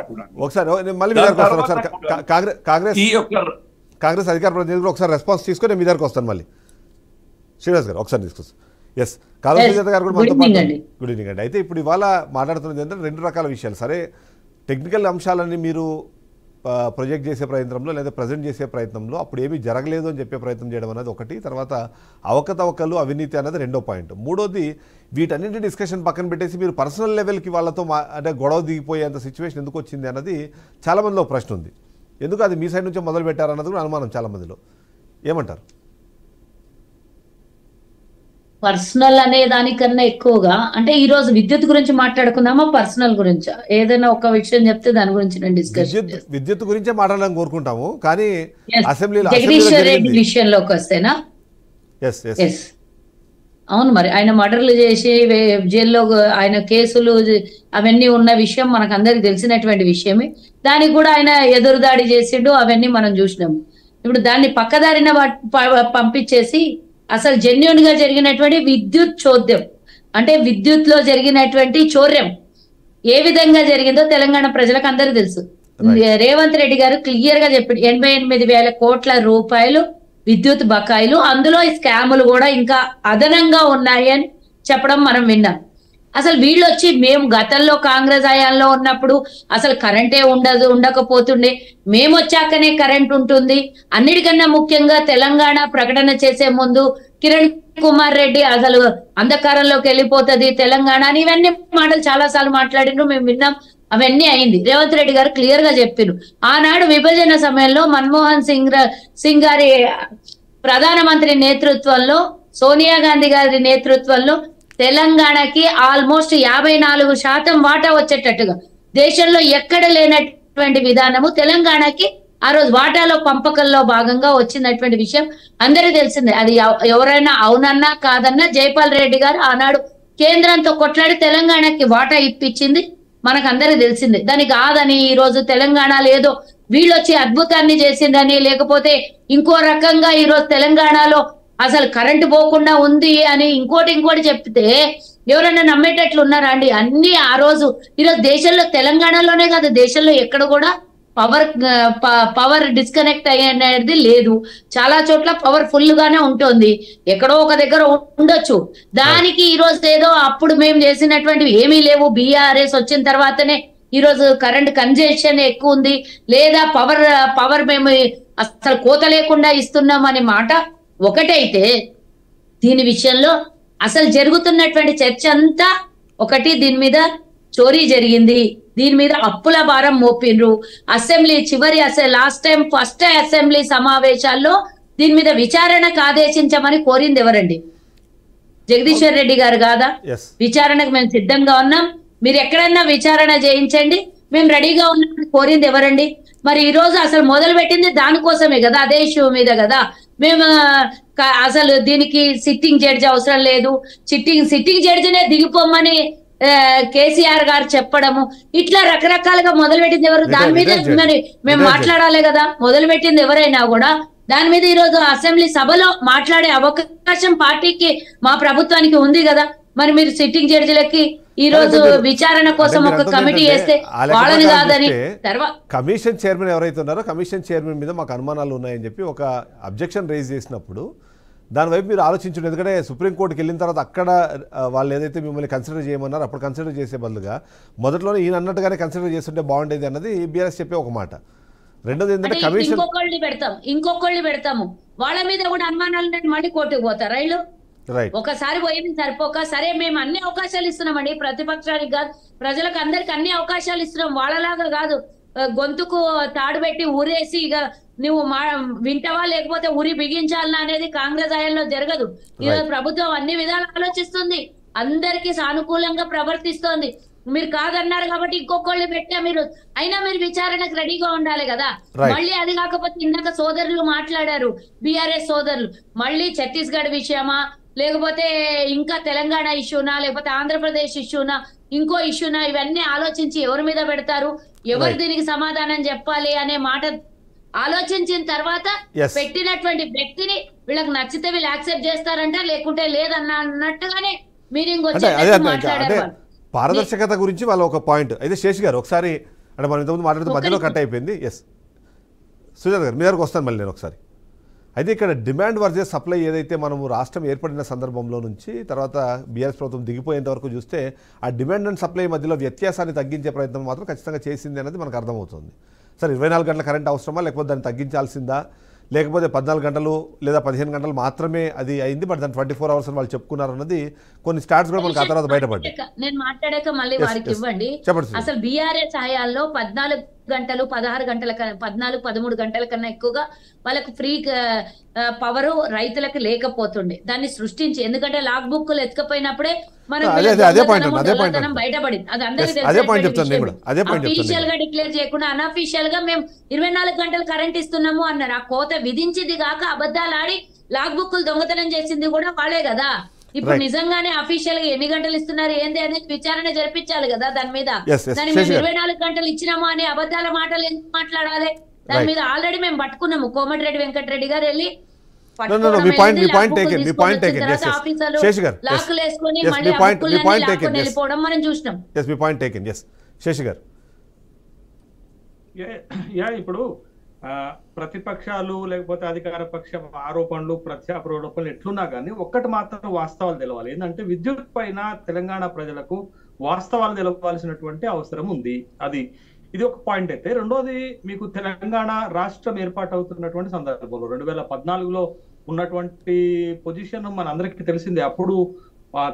కాంగ్రెస్ అధికార ప్రతినిధులు ఒకసారి రెస్పాన్స్ తీసుకొని మీ దగ్గరకు వస్తాను. మళ్ళీ శ్రీనివాస్ గారు ఒకసారి తీసుకొస్తాను. కాళోజీ గారు కూడా మనతో పాటు. గుడ్ ఈవినింగ్ అండి. అయితే ఇప్పుడు ఇవాళ మాట్లాడుతున్నది ఏంటంటే 2 రకాల విషయాలు. సరే, టెక్నికల్ అంశాలన్నీ మీరు ప్రొజెక్ట్ చేసే ప్రయత్నంలో లేదా ప్రజెంట్ చేసే ప్రయత్నంలో అప్పుడు ఏమీ జరగలేదు అని చెప్పే ప్రయత్నం చేయడం అనేది ఒకటి, తర్వాత అవకతవకలు అవినీతి అనేది 2వ పాయింట్. 3వది వీటన్నింటి డిస్కషన్ పక్కన పెట్టేసి మీరు పర్సనల్ లెవెల్కి వాళ్ళతో అంటే గొడవ దిగిపోయేంత సిచ్యువేషన్ ఎందుకు వచ్చింది అన్నది చాలామందిలో ప్రశ్న ఉంది. ఎందుకు అది మీ సైడ్ నుంచే మొదలు పెట్టారన్నది కూడా అనుమానం చాలామందిలో. ఏమంటారు? పర్సనల్ అనే దానికన్నా ఎక్కువగా అంటే ఈ రోజు విద్యుత్ గురించి మాట్లాడుకుందామా పర్సనల్ గురించా? ఏదైనా ఒక విషయం చెప్తే దాని గురించి నేను డిస్కషన్. విద్యుత్ గురించే మాట్లాడాలని కోరుకుంటాము, కానీ అసెంబ్లీలో జగదీశ్వర్ రెడ్డి విషయంలోకి వస్తేనా? అవును, మరి ఆయన మర్డర్లు చేసి జైల్లో ఆయన కేసులు అవన్నీ ఉన్న విషయం మనకు అందరికి తెలిసినటువంటి విషయమే. దానికి కూడా ఆయన ఎదురుదాడి చేసిండు, అవన్నీ మనం చూసినాము. ఇప్పుడు దాన్ని పక్కదారిన పంపించేసి అసలు జెన్యూన్ గా జరిగినటువంటి విద్యుత్ చోద్యం అంటే విద్యుత్ లో జరిగినటువంటి చోర్యం ఏ విధంగా జరిగిందో తెలంగాణ ప్రజలకు అందరికీ తెలుసు. రేవంత్ రెడ్డి గారు క్లియర్ గా చెప్పాడు 88,000 కోట్ల రూపాయలు విద్యుత్ బకాయిలు, అందులో ఈ స్కాములు కూడా ఇంకా అదనంగా ఉన్నాయి అని చెప్పడం మనం విన్నాం. అసలు వీళ్ళు వచ్చి మేము గతంలో కాంగ్రెస్ హయాంలో ఉన్నప్పుడు అసలు కరెంటే ఉండకపోతుండే, మేము వచ్చాకనే కరెంట్ ఉంటుంది. అన్నిటికన్నా ముఖ్యంగా తెలంగాణ ప్రకటన చేసే ముందు కిరణ్ కుమార్ రెడ్డి అసలు అంధకారంలోకి వెళ్ళిపోతుంది తెలంగాణ అని ఇవన్నీ మాటలు చాలా సార్లు మాట్లాడినారు, మేము విన్నాం. అవన్నీ అయింది. రేవంత్ రెడ్డి గారు క్లియర్ గా చెప్పారు. ఆనాడు విభజన సమయంలో మన్మోహన్ సింగ్ గారి ప్రధానమంత్రి నేతృత్వంలో, సోనియా గాంధీ గారి నేతృత్వంలో తెలంగాణకి ఆల్మోస్ట్ 54% వాటా వచ్చేటట్టుగా దేశంలో ఎక్కడ లేనటువంటి విధానము తెలంగాణకి ఆ రోజు వాటాలో పంపకంలో భాగంగా వచ్చినటువంటి విషయం అందరికీ తెలిసిందే. అది ఎవరైనా అవునన్నా కాదన్నా జైపాల్ రెడ్డి గారు ఆనాడు కేంద్రంతో కొట్లాడి తెలంగాణకి వాటా ఇప్పించింది మనకు అందరికి తెలిసిందే. దానికి కాదని ఈ రోజు తెలంగాణలో ఏదో వీళ్ళొచ్చి అద్భుతాన్ని చేసిందని, లేకపోతే ఇంకో రకంగా ఈ రోజు తెలంగాణలో అసలు కరెంటు పోకుండా ఉంది అని ఇంకోటి చెప్తే ఎవరైనా నమ్మేటట్లు ఉన్నారా అండి? అన్ని ఆ రోజు ఈరోజు దేశంలో తెలంగాణలోనే కాదు దేశంలో ఎక్కడ కూడా పవర్ డిస్కనెక్ట్ అయ్యేది లేదు. చాలా చోట్ల పవర్ ఫుల్ గానే ఉంటుంది, ఎక్కడో ఒక దగ్గర ఉండొచ్చు. దానికి ఈ రోజు ఏదో అప్పుడు మేము చేసినటువంటివి ఏమీ లేవు, బీఆర్ఎస్ వచ్చిన తర్వాతనే ఈ రోజు కరెంట్ కన్జెషన్ ఎక్కువ ఉంది, లేదా పవర్ మేము అసలు కోత లేకుండా ఇస్తున్నాం అనే మాట ఒకటైతే, దీని విషయంలో అసలు జరుగుతున్నటువంటి చర్చ అంతా ఒకటి, దీని మీద చోరీ జరిగింది, దీని మీద అప్పుల భారం మోపిండ్రు. Assembly last time first assembly సమావేశాల్లో దీని మీద విచారణకు ఆదేశించమని కోరింది ఎవరండి? జగదీశ్వర్ రెడ్డి గారు కాదా? విచారణకు మేము సిద్ధంగా ఉన్నాం, మీరు ఎక్కడన్నా విచారణ చేయించండి, మేము రెడీగా ఉన్నామని కోరింది ఎవరండి? మరి ఈ రోజు అసలు మొదలు పెట్టింది దానికోసమే కదా, అదే ఇష్యూ మీద కదా. మేము అసలు దీనికి సిట్టింగ్ జడ్జి అవసరం లేదు, సిట్టింగ్ జడ్జినే దిగిపోమని కేసీఆర్ గారు చెప్పడము, ఇట్లా రకరకాలుగా మొదలు పెట్టింది ఎవరు? దాని మీద మరి మేము మాట్లాడాలి కదా. మొదలు పెట్టింది ఎవరైనా కూడా దాని మీద ఈ రోజు అసెంబ్లీ సభలో మాట్లాడే అవకాశం పార్టీకి, మా ప్రభుత్వానికి ఉంది కదా. మరి మీరు సిట్టింగ్ జడ్జిలకి ఈ రోజు విచారణ కోసం ఒక కమిటీ వేస్తే వాళ్ళని కాదని తర్వాత కమిషన్ చైర్మన్ ఎవరైతే ఉన్నారో కమిషన్ చైర్మన్ మీద మాకు అనుమానాలు ఉన్నాయని చెప్పి ఒక అబ్జెక్షన్ రైజ్ చేసినప్పుడు దాని వైపు మీరు ఆలోచించండి. ఎందుకంటే సుప్రీంకోర్టుకి వెళ్ళిన తర్వాత అక్కడ వాళ్ళు ఏదైతే మిమ్మల్ని కన్సిడర్ చేయమన్నారో అప్పుడు కన్సిడర్ చేసే బదులుగా మొదట్లోనే ఈయన అన్నట్టుగానే కన్సిడర్ చేస్తుంటే బాగుండేది అన్నది బీఆర్ఎస్ చెప్పే ఒక మాట. రెండోది ఏంటంటే కమిషన్ ఇంకొకళ్ళు పెడతాము, వాళ్ళ మీద కూడా అనుమానాలు మళ్ళీ కోర్టుకు పోతారు రైలు. ఒకసారి పోయింది సరిపోక, సరే మేము అన్ని అవకాశాలు ఇస్తున్నామండి, ప్రతిపక్షానికి కాదు ప్రజలకు అందరికి అన్ని అవకాశాలు ఇస్తున్నాం, వాళ్ళలాగా కాదు గొంతుకు తాడు పెట్టి ఊరేసి ఇక నువ్వు వింటవా లేకపోతే ఊరి బిగించాలనా అనేది కాంగ్రెస్ హయాంలో జరగదు. ఈరోజు ప్రభుత్వం అన్ని విధాలు ఆలోచిస్తుంది, అందరికి సానుకూలంగా ప్రవర్తిస్తోంది. మీరు కాదన్నారు కాబట్టి ఇంకొకళ్ళు పెట్టా, మీరు అయినా మీరు విచారణకు రెడీగా ఉండాలి కదా. మళ్ళీ అది కాకపోతే ఇందాక సోదరులు మాట్లాడారు, బీఆర్ఎస్ సోదరులు, మళ్ళీ ఛత్తీస్గఢ్ విషయమా, లేకపోతే ఇంకా తెలంగాణ ఇష్యూనా, లేకపోతే ఆంధ్రప్రదేశ్ ఇష్యూనా, ఇంకో ఇష్యూనా, ఇవన్నీ ఆలోచించి ఎవరి మీద పెడతారు, ఎవరు దీనికి సమాధానం చెప్పాలి అనే మాట ఆలోచించిన తర్వాత పెట్టినటువంటి వ్యక్తిని వీళ్ళకి నచ్చితే వీళ్ళు యాక్సెప్ట్ చేస్తారంట, లేకుంటే లేదన్నట్టుగానే మీటింగ్ వచ్చి మాట్లాడారు. పారదర్శకత గురించి వాళ్ళ ఒక పాయింట్ అయితే శేష్ గారు ఒకసారి అంటే మనం ఇంతకుముందు మాట్లాడుతూ మధ్యలో కట్ అయిపోయింది. ఎస్ సుజాత గారు మీ దగ్గరకు వస్తాను మళ్ళీ నేను ఒకసారి. అయితే ఇక్కడ డిమాండ్ వర్సెస్ సప్లై ఏదైతే మనము రాష్ట్రం ఏర్పడిన సందర్భంలో నుంచి తర్వాత బీఆర్ఎస్ ప్రభుత్వం దిగిపోయేంత వరకు చూస్తే ఆ డిమాండ్ అండ్ సప్లై మధ్యలో వ్యత్యాసాన్ని తగ్గించే ప్రయత్నం మాత్రం ఖచ్చితంగా చేసింది అనేది మనకు అర్థమవుతుంది. సరే 24 గంటల కరెంట్ అవసరమా, లేకపోతే దాన్ని తగ్గించాల్సిందా, లేకపోతే 14 గంటలు లేదా 15 గంటలు మాత్రమే అది అయింది, బట్ దాన్ని 24 అవర్స్ వాళ్ళు చెప్పుకున్నారు అన్నది కొన్ని స్టాట్స్ కూడా మనకు ఆ తర్వాత బయటపడ్డాయి. నేను మాట్లాడాక మళ్ళీ వారికి ఇవ్వండి. అసలు బీఆర్ఎస్ హయాంలో 14 గంటలు 16 గంటల 13 గంటల కన్నా ఎక్కువగా వాళ్ళకు ఫ్రీ పవర్ రైతులకు లేకపోతుండే, దాన్ని సృష్టించి, ఎందుకంటే లాక్ బుక్లు ఎత్తుకపోయినప్పుడే మనకు బయటపడింది. అది అందరికీ అఫీషియల్ గా డిక్లేర్ చేయకుండా అన్అఫీషియల్ గా మేము 24 గంటలు కరెంట్ ఇస్తున్నాము అన్నారు. ఆ కోత విధించింది కాక అబద్ధాలు ఆడి లాక్ బుక్లు దొంగతనం చేసింది కూడా వాళ్ళే కదా. ఇప్పుడు నిజంగానే అఫీషియల్ గా ఎన్ని గంటలు ఇస్తున్నారు ఏంది అనేది విచారణ జరిపించాలి కదా దాని మీద. దాని మేము 24 గంటలు ఇచ్చినాము అనే అబద్ధాల మాటలు ఎందుకు మాట్లాడాలి? దాని మీద ఆల్రెడీ మేము పట్టుకున్నాము. కోమటిరెడ్డి వెంకటరెడ్డి గారు వెళ్ళి వెళ్ళిపోవడం మనం చూసినాం. ఇప్పుడు ప్రతిపక్షాలు లేకపోతే అధికార పక్ష ఆరోపణలు ప్రత్యారోపణలు ఎట్లున్నా కానీ ఒక్కటి మాత్రం వాస్తవాలు తెలవాలి. ఏంటంటే విద్యుత్ పైన తెలంగాణ ప్రజలకు వాస్తవాలు తెలవాల్సినటువంటి అవసరం ఉంది. ఇది ఒక పాయింట్ అయితే. రెండోది, మీకు తెలంగాణ రాష్ట్రం ఏర్పాటు అవుతున్నటువంటి సందర్భంలో 2014లో ఉన్నటువంటి పొజిషన్ మన అందరికీ తెలిసిందే. అప్పుడు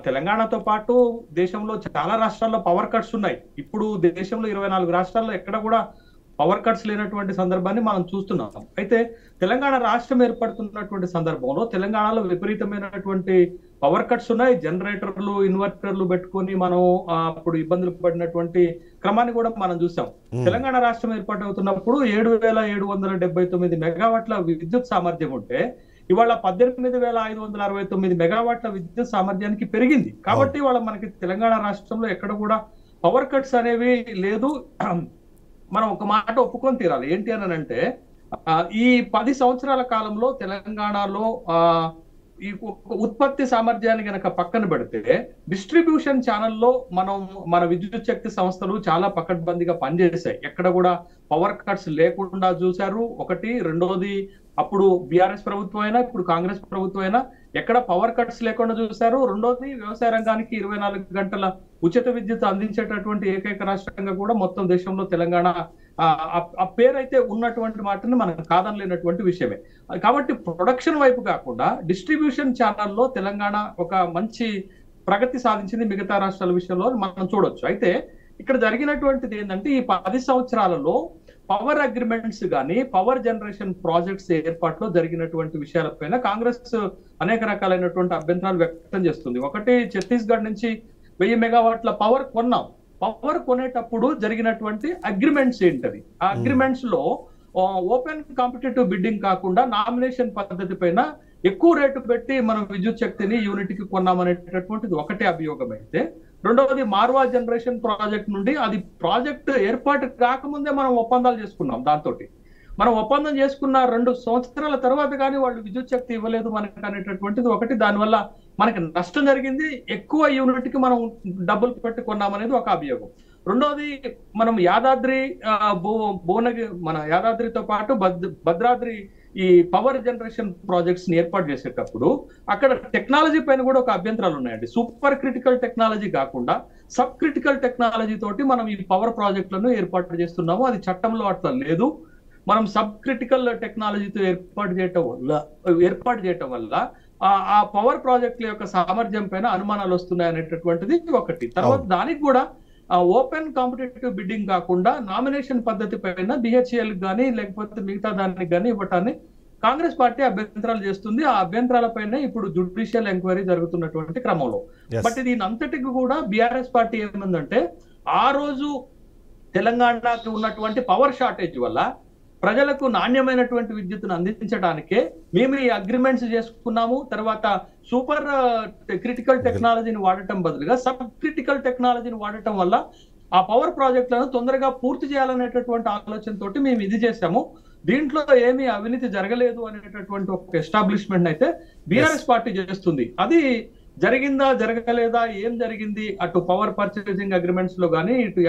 తెలంగాణతో పాటు దేశంలో చాలా రాష్ట్రాల్లో పవర్ కట్స్ ఉన్నాయి. ఇప్పుడు దేశంలో 24 రాష్ట్రాల్లో ఎక్కడ కూడా పవర్ కట్స్ లేనటువంటి సందర్భాన్ని మనం చూస్తున్నాం. అయితే తెలంగాణ రాష్ట్రం ఏర్పడుతున్నటువంటి సందర్భంలో తెలంగాణలో విపరీతమైనటువంటి పవర్ కట్స్ ఉన్నాయి. జనరేటర్లు, ఇన్వర్టర్లు పెట్టుకొని మనం అప్పుడు ఇబ్బందులు పడినటువంటి క్రమాన్ని కూడా మనం చూసాం. తెలంగాణ రాష్ట్రం ఏర్పాటు అవుతున్నప్పుడు 7,779 మెగావాట్ల విద్యుత్ సామర్థ్యం ఉంటే ఇవాళ 18,569 మెగావాట్ల విద్యుత్ సామర్థ్యానికి పెరిగింది. కాబట్టి ఇవాళ మనకి తెలంగాణ రాష్ట్రంలో ఎక్కడ కూడా పవర్ కట్స్ అనేవి లేదు. మనం ఒక మాట ఒప్పుకొని తీరాలి. ఏంటి అని అంటే, ఈ 10 సంవత్సరాల కాలంలో తెలంగాణలో ఈ ఉత్పత్తి సామర్థ్యాన్ని కనుక పక్కన పెడితే డిస్ట్రిబ్యూషన్ ఛానల్లో మన విద్యుత్ శక్తి సంస్థలు చాలా పకడ్బందీగా పనిచేశాయి. ఎక్కడ కూడా పవర్ కట్స్ లేకుండా చూశారు. ఒకటి. రెండోది, అప్పుడు బీఆర్ఎస్ ప్రభుత్వం అయినా ఇప్పుడు కాంగ్రెస్ ప్రభుత్వం అయినా ఎక్కడ పవర్ కట్స్ లేకుండా చూశారు. రెండోది, వ్యవసాయ రంగానికి 24 గంటల ఉచిత విద్యుత్ అందించేటటువంటి ఏకైక రాష్ట్రంగా కూడా మొత్తం దేశంలో తెలంగాణ ఆ పేరైతే ఉన్నటువంటి మాటని మనం కాదనలేనటువంటి విషయమే. కాబట్టి ప్రొడక్షన్ వైపు కాకుండా డిస్ట్రిబ్యూషన్ ఛానల్లో తెలంగాణ ఒక మంచి ప్రగతి సాధించింది మిగతా రాష్ట్రాల విషయంలో మనం చూడొచ్చు. అయితే ఇక్కడ జరిగినటువంటిది ఏంటంటే, ఈ 10 సంవత్సరాలలో పవర్ అగ్రిమెంట్స్ కానీ పవర్ జనరేషన్ ప్రాజెక్ట్స్ ఏర్పాటులో జరిగినటువంటి విషయాలపైన కాంగ్రెస్ అనేక రకాలైనటువంటి అభ్యంతరాలు వ్యక్తం చేస్తుంది. ఒకటి, ఛత్తీస్గఢ్ నుంచి 1000 మెగావాట్ల పవర్ కొన్నాం. పవర్ కొనేటప్పుడు జరిగినటువంటి అగ్రిమెంట్స్ ఏంటది? ఆ అగ్రిమెంట్స్ లో ఓపెన్ కాంపిటేటివ్ బిడ్డింగ్ కాకుండా నామినేషన్ పద్ధతి పైన ఎక్కువ రేటు పెట్టి మనం విద్యుత్ శక్తిని యూనిట్కి కొన్నామనేటటువంటిది ఒకటే అభియోగం అయితే, రెండవది మార్వా జనరేషన్ ప్రాజెక్ట్ నుండి అది ప్రాజెక్ట్ ఏర్పాటు కాకముందే మనం ఒప్పందాలు చేసుకున్నాం. దాంతో మనం ఒప్పందం చేసుకున్న 2 సంవత్సరాల తర్వాత కానీ వాళ్ళు విద్యుత్ శక్తి ఇవ్వలేదు మనకి అనేటటువంటిది ఒకటి. దానివల్ల మనకి నష్టం జరిగింది. ఎక్కువ యూనిట్కి మనం డబ్బులు పెట్టి కొన్నామనేది ఒక అభియోగం. రెండోది, మనం యాదాద్రి మన యాదాద్రితో పాటు భద్రాద్రి ఈ పవర్ జనరేషన్ ప్రాజెక్ట్స్ ని ఏర్పాటు చేసేటప్పుడు అక్కడ టెక్నాలజీ పైన కూడా ఒక అభ్యంతరాలు ఉన్నాయండి. సూపర్ క్రిటికల్ టెక్నాలజీ కాకుండా సబ్ క్రిటికల్ టెక్నాలజీ తోటి మనం ఈ పవర్ ప్రాజెక్టులను ఏర్పాటు చేస్తున్నాము. అది చట్టంలో అట్లా లేదు. మనం సబ్ క్రిటికల్ టెక్నాలజీతో ఏర్పాటు చేయటం వల్ల ఆ పవర్ ప్రాజెక్టుల యొక్క సామర్థ్యం పైన అనుమానాలు వస్తున్నాయి అనేటటువంటిది ఒకటి. తర్వాత దానికి కూడా ఓపెన్ కాంపిటేటివ్ బిడ్డింగ్ కాకుండా నామినేషన్ పద్ధతి పైన బిహెచ్ఎల్ కానీ లేకపోతే మిగతా దానికి కానీ ఇవ్వటాన్ని కాంగ్రెస్ పార్టీ అభ్యంతరాలు చేస్తుంది. ఆ అభ్యంతరాల పైన ఇప్పుడు జ్యుడిషియల్ ఎంక్వైరీ జరుగుతున్నటువంటి క్రమంలో. బట్ దీని అంతటికి కూడా బీఆర్ఎస్ పార్టీ ఏమందంటే, ఆ రోజు తెలంగాణకు ఉన్నటువంటి పవర్ షార్టేజ్ వల్ల ప్రజలకు నాణ్యమైనటువంటి విద్యుత్తును అందించడానికే మేము ఈ అగ్రిమెంట్స్ చేసుకున్నాము. తర్వాత సూపర్ క్రిటికల్ టెక్నాలజీని వాడటం బదులుగా సబ్ క్రిటికల్ టెక్నాలజీని వాడటం వల్ల ఆ పవర్ ప్రాజెక్టులను తొందరగా పూర్తి చేయాలనేటటువంటి ఆలోచనతోటి మేము ఇది చేశాము. దీంట్లో ఏమీ అవినీతి జరగలేదు అనేటటువంటి ఒక ఎస్టాబ్లిష్మెంట్ అయితే బీఆర్ఎస్ పార్టీ చేస్తుంది. అది జరిగిందా జరగలేదా, ఏం జరిగింది, అటు పవర్ పర్చేసింగ్ అగ్రిమెంట్స్ లో కానీ ఇటు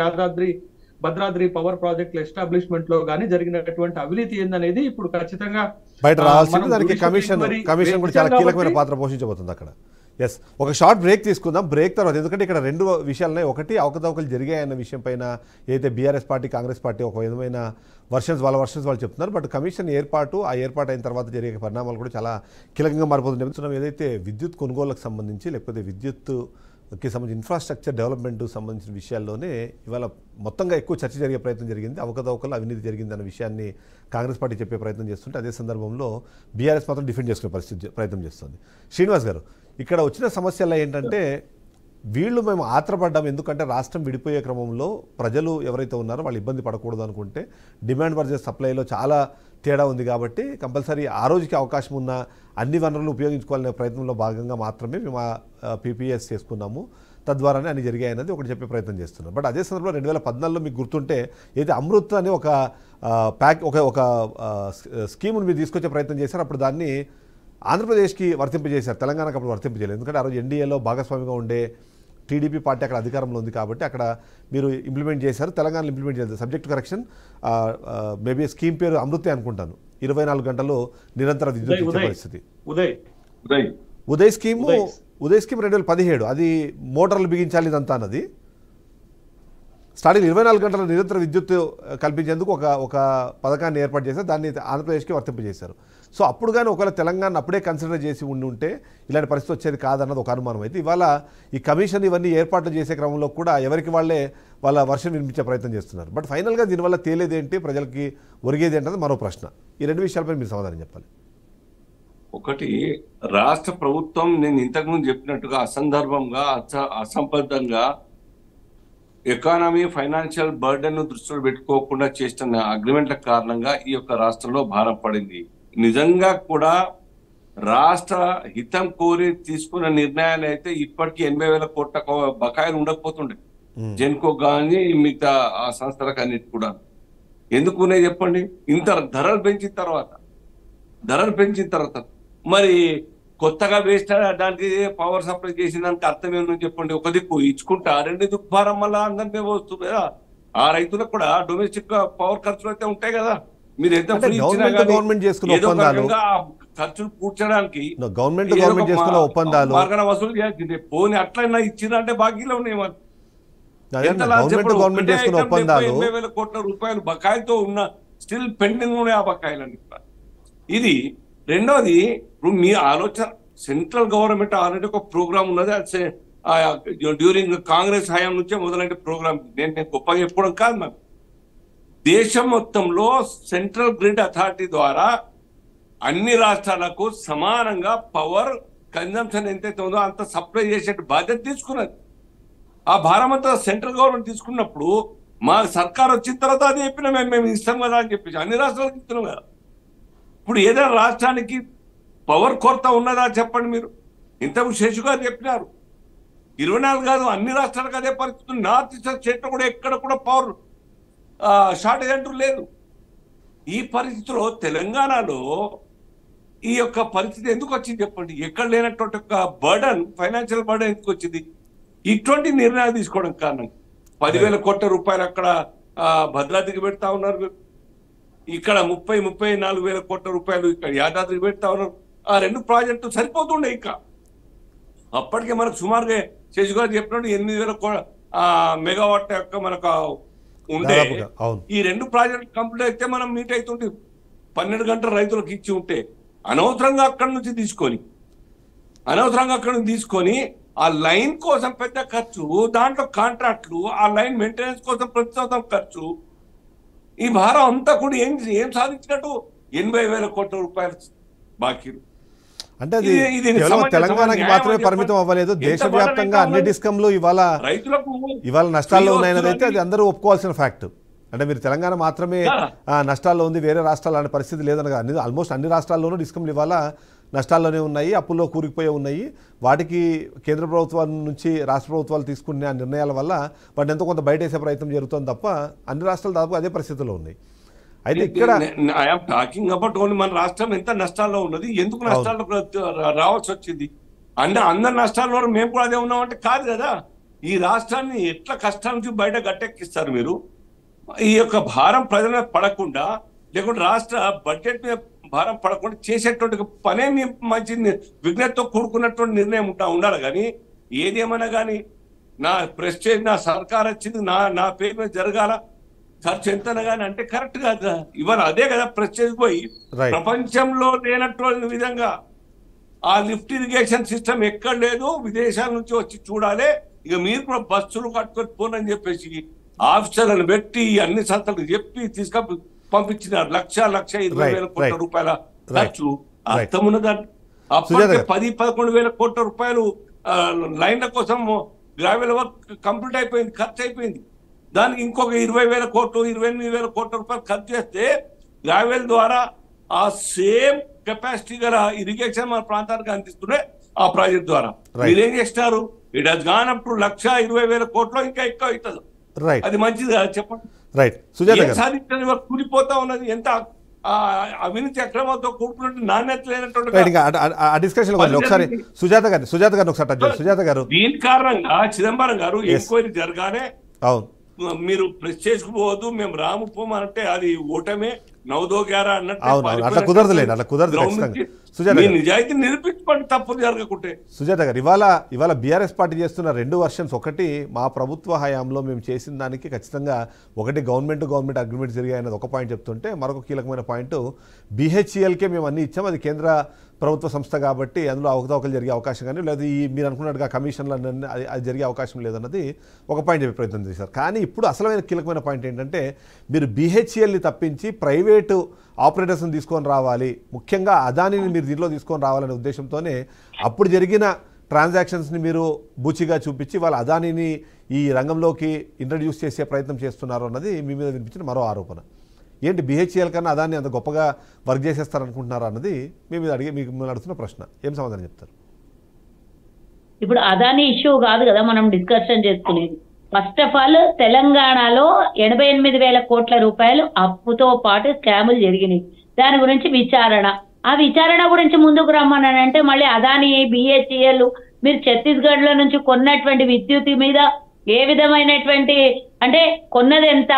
భద్రాద్రి పవర్ ప్రాజెక్ట్ ఎస్టాబ్లిష్మెంట్ లో కానీ జరిగినటువంటి అవినీతి ఏందనేది ఇప్పుడు ఖచ్చితంగా బయట రావాల్సింది. దానికి కమిషన్ కూడా చాలా కీలకమైన పాత్ర పోషించబోతుంది అక్కడ. ఎస్, ఒక షార్ట్ బ్రేక్ తీసుకుందాం. బ్రేక్ తర్వాత, ఎందుకంటే ఇక్కడ 2 విషయాలున్నాయి. ఒకటి, అవకతవకలు జరిగాయన్న విషయం పైన ఏదైతే బీఆర్ఎస్ పార్టీ కాంగ్రెస్ పార్టీ ఒక విధమైన వర్షన్స్ వాళ్ళు చెప్తున్నారు. బట్ కమిషన్ ఏర్పాటు అయిన తర్వాత జరిగే పరిణామాలు కూడా చాలా కీలకంగా మారిపోతుంది. ఏదైతే విద్యుత్ కొనుగోళ్లకు సంబంధించి లేకపోతే విద్యుత్కి సంబంధించి ఇన్ఫ్రాస్ట్రక్చర్ డెవలప్మెంట్ సంబంధించిన విషయాల్లోనే ఇవాళ మొత్తంగా ఎక్కువ చర్చ జరిగే ప్రయత్నం జరిగింది. అవకతవకలు అవినీతి జరిగిందన్న విషయాన్ని కాంగ్రెస్ పార్టీ చెప్పే ప్రయత్నం చేస్తుంటే, అదే సందర్భంలో బీఆర్ఎస్ మాత్రం డిఫెండ్ చేసుకునే ప్రయత్నం చేస్తుంది. శ్రీనివాస్ గారు, ఇక్కడ వచ్చిన సమస్యల్లో ఏంటంటే, వీళ్ళు మేము ఆత్రపడ్డాం. ఎందుకంటే రాష్ట్రం విడిపోయే క్రమంలో ప్రజలు ఎవరైతే ఉన్నారో వాళ్ళు ఇబ్బంది పడకూడదు అనుకుంటే డిమాండ్ వర్సెస్ సప్లైలో చాలా తేడా ఉంది. కాబట్టి కంపల్సరీ ఆ రోజుకి అవకాశం ఉన్న అన్ని వనరులు ఉపయోగించుకోవాలనే ప్రయత్నంలో భాగంగా మాత్రమే మేము పీపీఎస్ చేసుకున్నాము. తద్వారానే అన్ని జరిగాయన్నది ఒకటి చెప్పే ప్రయత్నం చేస్తున్నాం. బట్ అదే సందర్భంలో 2014లో మీకు గుర్తుంటే ఏదైతే అమృత్ అనే ఒక స్కీమ్ను మీరు తీసుకొచ్చే ప్రయత్నం చేశారు. అప్పుడు దాన్ని ఆంధ్రప్రదేశ్కి వర్తింపజేశారు, తెలంగాణకు అప్పుడు వర్తింపజేయలేదు. ఎందుకంటే ఆ రోజు ఎన్డీఏలో భాగస్వామిగా ఉండే టీడీపీ పార్టీ అక్కడ అధికారంలో ఉంది కాబట్టి అక్కడ మీరు ఇంప్లిమెంట్ చేశారు, తెలంగాణలో ఇంప్లిమెంట్ చేశారు. సబ్జెక్ట్ కరెక్షన్, మేబీ స్కీమ్ పేరు అమృతే అనుకుంటాను. 24 గంటలు నిరంతర విద్యుత్ ఇచ్చే పరిస్థితి. ఉదయ్ స్కీమ్ 2017, అది మోటార్లు బిగించాలి ఇదంతా అన్నది. స్టార్టింగ్ 24 గంటల నిరంతర విద్యుత్ కల్పించేందుకు ఒక పథకాన్ని ఏర్పాటు చేశారు, దాన్ని ఆంధ్రప్రదేశ్కి వర్తింపజేశారు. సో అప్పుడు కానీ ఒకవేళ తెలంగాణ అప్పుడే కన్సిడర్ చేసి ఉంటే ఇలాంటి పరిస్థితి వచ్చేది కాదన్నది ఒక అనుమానం. అయితే ఇవాళ ఈ కమిషన్ ఇవన్నీ ఏర్పాట్లు చేసే క్రమంలో కూడా ఎవరికి వాళ్ళ వర్షన్ వినిపించే ప్రయత్నం చేస్తున్నారు. బట్ ఫైనల్గా దీనివల్ల తేలేదేంటి, ప్రజలకి ఒరిగేది ఏంటది మరో ప్రశ్న. ఈ రెండు విషయాలపై మీరు సమాధానం చెప్పాలి. ఒకటి, రాష్ట్ర ప్రభుత్వం నేను ఇంతకుముందు చెప్పినట్టుగా అసందర్భంగా అసంబద్ధంగా ఎకానమీ ఫైనాన్షియల్ బర్డెన్ ను దృష్టిలో పెట్టుకోకుండా చేస్తున్న అగ్రిమెంట్ల కారణంగా ఈ యొక్క రాష్ట్రంలో భారం పడింది. నిజంగా కూడా రాష్ట్ర హితం కోరి తీసుకున్న నిర్ణయాలు అయితే ఇప్పటికీ 80,000 కోట్ల బకాయిలు ఉండకపోతుండే జెన్కో కానీ మిగతా ఆ సంస్థలకు అన్నిటి కూడా. ఎందుకునే చెప్పండి, ఇంత ధరలు పెంచిన తర్వాత మరి కొత్తగా వేస్ట్ దానికి పవర్ సప్లై చేసిన దానికి అర్థం ఏమో చెప్పండి. ఒక దిక్కు ఇచ్చుకుంటా, రెండు దిక్కు భారం మళ్ళా అందరినీ వస్తుంది కదా. ఆ రైతులకు కూడా డొమెస్టిక్ పవర్ ఖర్చులు అయితే ఉంటాయి కదా. మీరు ఎంత ఖర్చులు కూర్చోడానికి మార్గన వసూలు చేయాల్సిందే. పోనీ అట్లయినా ఇచ్చినంటే బాకీలో ఉన్నాయి. 80,000 కోట్ల రూపాయలు బకాయిలతో ఉన్న స్టిల్ పెండింగ్ ఉన్నాయి ఆ బకాయిలన్నీ. ఇది రెండోది, ఇప్పుడు మీ ఆలోచన సెంట్రల్ గవర్నమెంట్ ఆల్రెడీ ఒక ప్రోగ్రామ్ ఉన్నది. డ్యూరింగ్ కాంగ్రెస్ హయాం నుంచే మొదలైన ప్రోగ్రామ్. నేను గొప్పగా చెప్పుకోవడం కాదు. నాకు దేశం మొత్తంలో సెంట్రల్ గ్రిడ్ అథారిటీ ద్వారా అన్ని రాష్ట్రాలకు సమానంగా పవర్ కన్జంప్షన్ ఎంతైతే ఉందో అంత సప్లై చేసే బాధ్యత తీసుకున్నది. ఆ భారం అంతా సెంట్రల్ గవర్నమెంట్ తీసుకున్నప్పుడు మా సర్కార్ వచ్చిన తర్వాత అది చెప్పినా మేము ఇస్తాం కదా అని చెప్పేసి అన్ని రాష్ట్రాలకు ఇస్తున్నాం కదా. ఇప్పుడు ఏదైనా రాష్ట్రానికి పవర్ కొరత ఉన్నదా చెప్పండి మీరు. ఇంతకు శేషు గారు చెప్పినారు 24 కాదు అన్ని రాష్ట్రాలకు అదే పరిస్థితి. నార్త్ ఈస్ట్ స్టేట్ కూడా ఎక్కడ కూడా పవర్ షార్టేజ్ అంటూ లేదు. ఈ పరిస్థితిలో తెలంగాణలో ఈ యొక్క పరిస్థితి ఎందుకు వచ్చింది చెప్పండి. ఎక్కడ లేనటువంటి ఒక బర్డన్, ఫైనాన్షియల్ బర్డన్ ఎందుకు వచ్చింది? ఇటువంటి నిర్ణయాలు తీసుకోవడం కారణం 10,000 కోట్ల రూపాయలు అక్కడ భద్రాద్రికి పెడతా ఉన్నారు. ఇక్కడ 34,000 కోట్ల రూపాయలు ఇక్కడ యాదాద్రికి పెడతా ఉన్నారు. ఆ రెండు ప్రాజెక్టు సరిపోతుండే. ఇంకా అప్పటికే మనకు సుమారుగా శశి గారు చెప్పినట్టు 8,000 మెగావాట్ యొక్క మనకు ఉండే. ఈ రెండు ప్రాజెక్టులు కంప్లీట్ అయితే మనం మీట్ అవుతుంటే 12 గంటల రైతులకు ఇచ్చి ఉంటే అనవసరంగా అక్కడి నుంచి తీసుకొని ఆ లైన్ కోసం పెద్ద ఖర్చు, దాంట్లో కాంట్రాక్ట్లు, ఆ లైన్ మెయింటెనెన్స్ కోసం ప్రతి సంవత్సరం ఖర్చు, ఈ భారం అంతా కూడా ఏం సాధించినట్టు 80,000 కోట్ల రూపాయలు బాకీలు. అంటే అది తెలంగాణకి మాత్రమే పరిమితం అవ్వలేదు, దేశవ్యాప్తంగా అన్ని డిస్కంలు ఇవాళ నష్టాల్లో ఉన్నాయన్నది అయితే అది అందరూ ఒప్పుకోవాల్సిన ఫ్యాక్ట్. అంటే మీరు తెలంగాణ మాత్రమే నష్టాల్లో ఉంది, వేరే రాష్ట్రాలు అనే పరిస్థితి లేదనగా ఆల్మోస్ట్ అన్ని రాష్ట్రాల్లోనూ డిస్కంలు ఇవాళ నష్టాల్లోనే ఉన్నాయి, అప్పుల్లో కూరుకుపోయే ఉన్నాయి. వాటికి కేంద్ర ప్రభుత్వాల నుంచి రాష్ట్ర ప్రభుత్వాలు తీసుకునే నిర్ణయాల వల్ల వాటిని ఎంతో కొంత బయటేసే ప్రయత్నం జరుగుతుంది తప్ప అన్ని రాష్ట్రాలు దాదాపు అదే పరిస్థితిలో ఉన్నాయి. అయితే ఇక్కడ ఐఎమ్ టాకింగ్ అబౌట్ ఓన్లీ మన రాష్ట్రం ఎంత నష్టాల్లో ఉన్నది, ఎందుకు నష్టాల్లో రావాల్సి వచ్చింది అంటే అందరి నష్టాల్లో మేము కూడా అదే ఉన్నామంటే కాదు కదా. ఈ రాష్ట్రాన్ని ఎట్లా కష్టాల నుంచి బయట గట్టెక్కిస్తారు మీరు? ఈ యొక్క భారం ప్రజల మీద పడకుండా, లేకుంటే రాష్ట్ర బడ్జెట్ మీద భారం పడకుండా చేసేటువంటి పనే మీ మంచి విజ్ఞతతో కూడుకున్నటువంటి నిర్ణయం ఉండాలి. కానీ ఏదేమన్నా కానీ నా ప్రెస్టేజ్, నా సర్కార్ వచ్చింది, నా పేరు మీద జరగాల, ఖర్చు ఎంతనా కానీ అంటే కరెక్ట్ కాదు. ఇవాళ అదే కదా ప్రెస్టేజ్ పోయి ప్రపంచంలో లేనటువంటి విధంగా ఆ లిఫ్ట్ ఇరిగేషన్ సిస్టమ్ ఎక్కడ లేదు, విదేశాల నుంచి వచ్చి చూడాలి, ఇక మీరు కూడా బస్సులు కట్టుకొని పోనని చెప్పేసి ఆఫీసర్లను పెట్టి అన్ని సంస్థలకు చెప్పి పంపించినారు. 1,20,000 కోట్ల రూపాయల ఖర్చు. అర్థమున్నదాన్ని అప్పటికే 10-11,000 కోట్ల రూపాయలు లైన్ల కోసం గ్రావెల్ వర్క్ కంప్లీట్ అయిపోయింది, ఖర్చు అయిపోయింది. దానికి ఇంకొక 20,000 కోట్లు 28,000 కోట్ల రూపాయలు ఖర్చు చేస్తే గ్రావెల్ ద్వారా ఆ సేమ్ కెపాసిటీ గల ఇరిగేషన్ మన ప్రాంతానికి అందిస్తుండే ఆ ప్రాజెక్ట్ ద్వారా. మీరేం చేస్తారు? It has gone up to 1,20,000 కోట్లు, ఇంకా ఎక్కువ అవుతుంది. అది మంచిది కాదు చెప్పండి. రైట్, సాధించని కూలిపోతా ఉన్నది. ఎంత అవినీతి అక్రమాలతో కూడుకున్నట్టు నాణ్యత లేనటువంటి రైట్, ఇంకా ఆ డిస్కషన్ ఒకసారి సుజాత గారిని ఒకసారి టచ్ చేయండి. సుజాత గారు, దీని కారణంగా చిదంబరం గారు ఎంక్వైరీ జరగానే అవును మీరు ప్రెస్ చేసుకుపోవద్దు, మేము రాము పోమంటే అది ఓటమే నవదోగారా అన్నట్టు. అవును, అట్లా కుదరదులేండి, అట్లా కుదరదు ఖచ్చితంగా. సుజాత గారు, నిజాయితీ నిరూపించుకోండి, తప్పులు జరగకుంటే. సుజాత గారు, ఇవాళ బీఆర్ఎస్ పార్టీ చేస్తున్న 2 వర్షన్స్. ఒకటి, మా ప్రభుత్వ హయాంలో మేము చేసిన దానికి ఖచ్చితంగా ఒకటి గవర్నమెంట్ అగ్రిమెంట్ జరిగాయన్నది ఒక పాయింట్ చెప్తుంటే, మరొక కీలకమైన పాయింట్ BHELకే మేము అన్ని ఇచ్చాం, అది కేంద్ర ప్రభుత్వ సంస్థ కాబట్టి అందులో అవకతవకలు జరిగే అవకాశం కానీ లేదా మీరు అనుకున్నట్టుగా కమిషన్లు అది జరిగే అవకాశం లేదన్నది ఒక పాయింట్ చెప్పే ప్రయత్నం చేశారు. కానీ ఇప్పుడు అసలైన కీలకమైన పాయింట్ ఏంటంటే, మీరు BHELని తప్పించి ప్రైవేటు ఆపరేటర్స్ని తీసుకొని రావాలి, ముఖ్యంగా అదానిని మీరు దీంట్లో తీసుకొని రావాలనే ఉద్దేశంతోనే అప్పుడు జరిగిన ట్రాన్సాక్షన్స్ని మీరు బూచిగా చూపించి వాళ్ళ అదానిని ఈ రంగంలోకి ఇంట్రడ్యూస్ చేసే ప్రయత్నం చేస్తున్నారు అన్నది మీ మీద వినిపించిన మరో ఆరోపణ. ఏంటి BHEL కన్నా అదాన్ని అంత గొప్పగా వర్క్ చేసేస్తారనుకుంటున్నారా అన్నది మీ మీద మిమ్మల్ని అడుగుతున్న ప్రశ్న. ఏం సమాధానం చెప్తారు? ఇప్పుడు అదాని ఇష్యూ కాదు కదా మనం డిస్కషన్ చేసుకునేది. ఫస్ట్ ఆఫ్ ఆల్ తెలంగాణలో 88,000 కోట్ల రూపాయలు అప్పుతో పాటు స్కాములు జరిగినాయి. దాని గురించి విచారణ, ఆ విచారణ గురించి ముందుకు రమ్మనంటే మళ్ళీ అదాని BHEL మీరు ఛత్తీస్గఢ్ లో నుంచి కొన్నటువంటి విద్యుత్ మీద ఏ విధమైనటువంటి అంటే కొన్నది ఎంత,